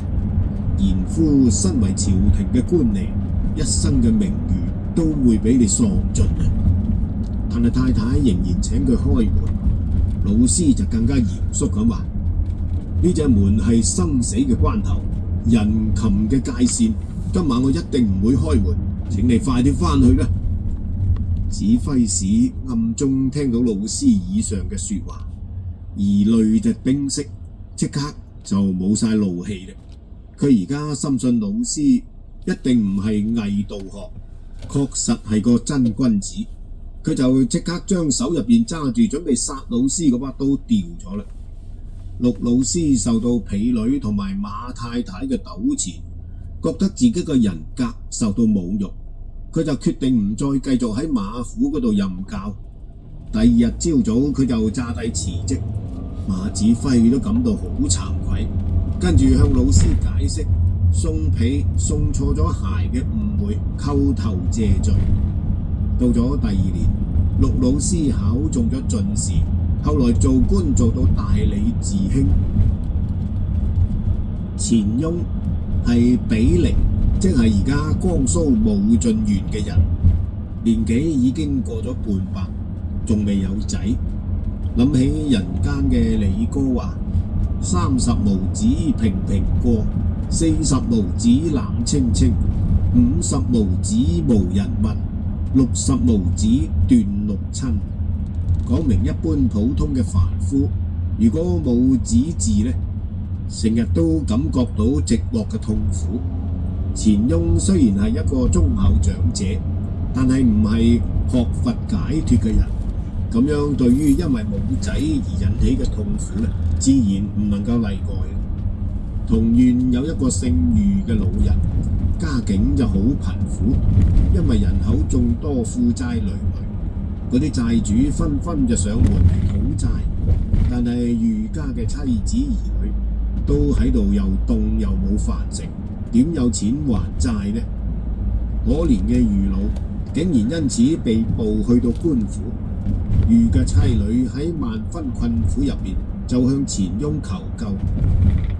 賢夫身為朝廷嘅官吏，一生嘅名譽都會俾你喪盡啊！但係太太仍然請佢開門，老師就更加嚴肅咁話：呢隻門係生死嘅關頭，人禽嘅界線，今晚我一定唔會開門，請你快啲翻去啦！指揮使暗中聽到老師以上嘅說話，疑慮就冰釋，即刻就冇晒怒氣啦。佢而家深信老師一定唔係偽道學，確實係個真君子。佢就即刻將手入邊揸住準備殺老師嗰把刀掉咗啦。陸老師受到婢女同埋馬太太嘅糾纏，覺得自己嘅人格受到侮辱，佢就決定唔再繼續喺馬府嗰度任教。第2日朝早，佢就詐帝辭職。馬指揮都感到好慚愧，跟住向老師解釋送婢送錯咗鞋嘅誤會，叩頭謝罪。到咗第2年，陸老師考中咗進士，後來做官做到大理寺卿。錢雍係比鄰，即係而家江蘇武進縣嘅人，年紀已經過咗半百，仲未有仔。諗起人間嘅李哥話：30無子平平過，40無子冷清清，50無子無人問，60無子斷六親。講明一般普通嘅凡夫，如果冇子嗣呢，成日都感覺到寂寞嘅痛苦。錢雍雖然係一個忠厚長者，但係唔係學佛解脫嘅人，咁樣對於因為冇仔而引起嘅痛苦呢，自然唔能夠例外。同縣有一個姓余嘅老人，家境就好貧苦，因為人口眾多，負債累累，嗰啲債主紛紛就上門嚟討債，但係余家嘅妻子兒女都喺度又凍又冇飯食，點有錢還債呢？可憐嘅余老竟然因此被捕去到官府。余嘅妻女喺萬分困苦入邊，就向錢雍求救。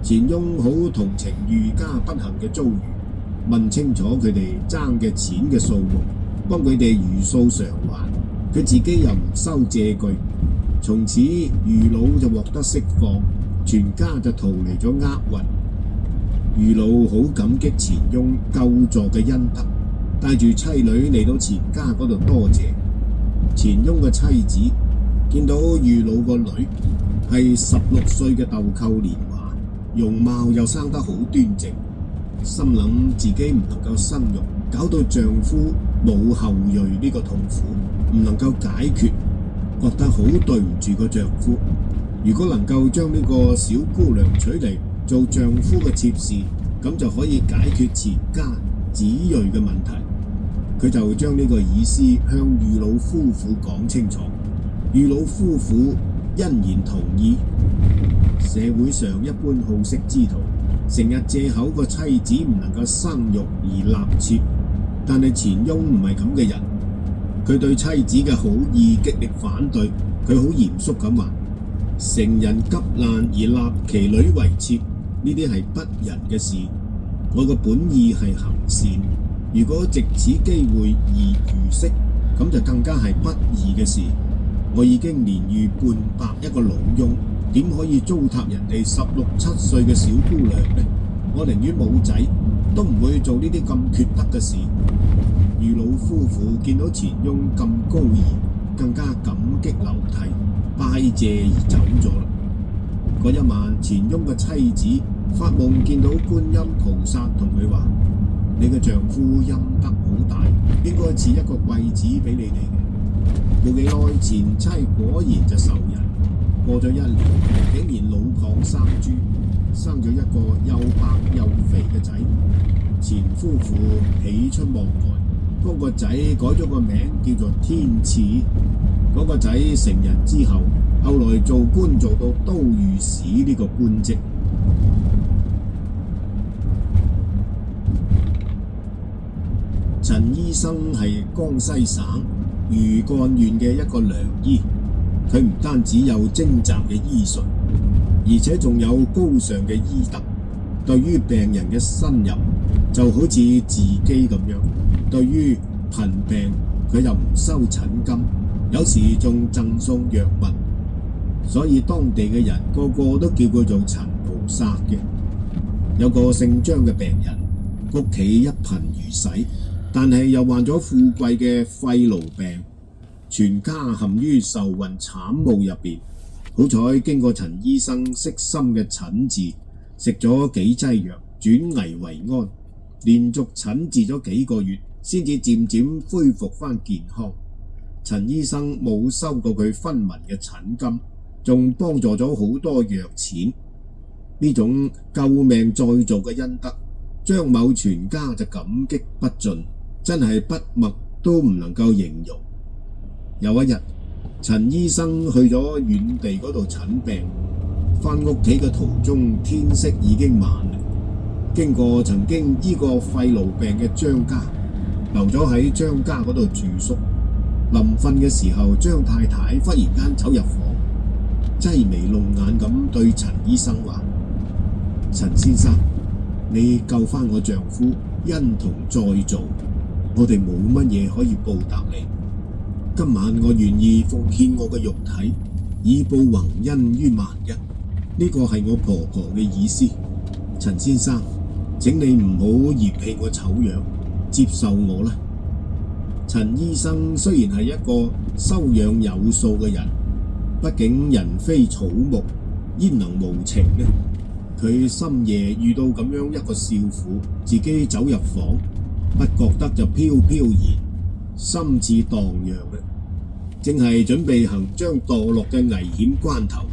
錢雍好同情余家不幸嘅遭遇，問清楚佢哋爭嘅錢嘅數目，幫佢哋如數償還。佢自己又唔收借據，從此余老就獲得釋放，全家就逃離咗厄運。余老好感激錢雍救助嘅恩德，帶住妻女嚟到錢家嗰度多謝。錢雍嘅妻子見到余老個女係16歲嘅豆蔻年華，容貌又生得好端正，心諗自己唔能夠生育，搞到丈夫冇後裔呢個痛苦唔能夠解決，覺得好對唔住個丈夫。如果能夠將呢個小姑娘娶嚟做丈夫嘅妾侍，咁就可以解決錢家子裔嘅問題。佢就將呢個意思向余老夫婦講清楚，余老夫婦欣然同意。社會上一般好色之徒，成日借口個妻子唔能夠生育而納妾，但係錢雍唔係咁嘅人，佢對妻子嘅好意極力反對。佢好嚴肅咁話：成人急難而納其女為妾，呢啲係不仁嘅事。我個本意係行善，如果藉此機會而愚色，咁就更加係不義嘅事。我已經年逾半百一個老翁，點可以糟蹋人哋16、17歲嘅小姑娘呢？我寧願冇仔，都唔會做呢啲咁缺德嘅事。余老夫婦見到錢翁咁高義，更加感激流涕，拜謝而走咗啦。嗰一晚，錢翁嘅妻子發夢見到觀音菩薩同佢話：你嘅丈夫陰德好大，應該賜一個貴子俾你哋嘅。冇幾耐，前妻果然就受孕，過咗1年，竟然老蚌生珠，生咗一個又白又肥嘅仔。錢夫婦喜出望外，幫個仔改咗個名叫做天賜。嗰個仔成人之後，後來做官做到都御史呢個官職。陳醫生係江西省余幹縣嘅一個良醫，佢唔單止有精湛嘅醫術，而且仲有高尚嘅醫德。對於病人嘅呻吟，就好似自己咁樣。對於貧病，佢又唔收診金，有時仲贈送藥物，所以當地嘅人個個都叫佢做陳菩薩嘅。有個姓張嘅病人，屋企一貧如洗，但係又患咗富貴嘅肺癆病，全家陷於愁雲慘霧入邊。好彩經過陳醫生悉心嘅診治，食咗幾劑藥，轉危為安，連續診治咗幾個月，先至漸漸恢復翻健康。陳醫生冇收過佢分文嘅診金，仲幫助咗好多藥錢。呢種救命再造嘅恩德，張某全家就感激不盡，真係筆墨都唔能夠形容。有一日，陳醫生去咗遠地嗰度診病，返屋企嘅途中，天色已經晚啦。經過曾經醫過肺癆病嘅張家，留咗喺張家嗰度住宿。臨瞓嘅時候，張太太忽然間走入房，擠眉弄眼咁對陳醫生話：陳先生，你救翻我丈夫，恩同再造，我哋冇乜嘢可以報答你。今晚我願意奉獻我嘅肉體，以報宏恩於萬一。呢個係我婆婆嘅意思。陳先生，請你唔好嫌棄我醜樣，接受我啦。陳醫生雖然係一個修養有素嘅人，畢竟人非草木，焉能無情呢？佢深夜遇到咁樣一個少婦，自己走入房，不覺得就飄飄然，心似蕩漾嘅。正係準備行將墮落嘅危險關頭，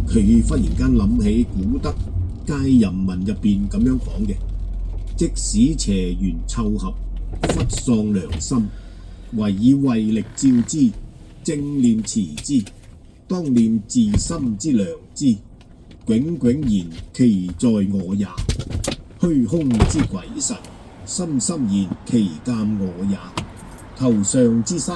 佢忽然間諗起古德《戒淫文》入邊咁樣講嘅：即使邪緣湊合，忽喪良心，唯以慧力照之，正念持之，當念自心之良知，迥迥然其在我也。虛空之鬼神，深深然其鑒我也。頭上之衫。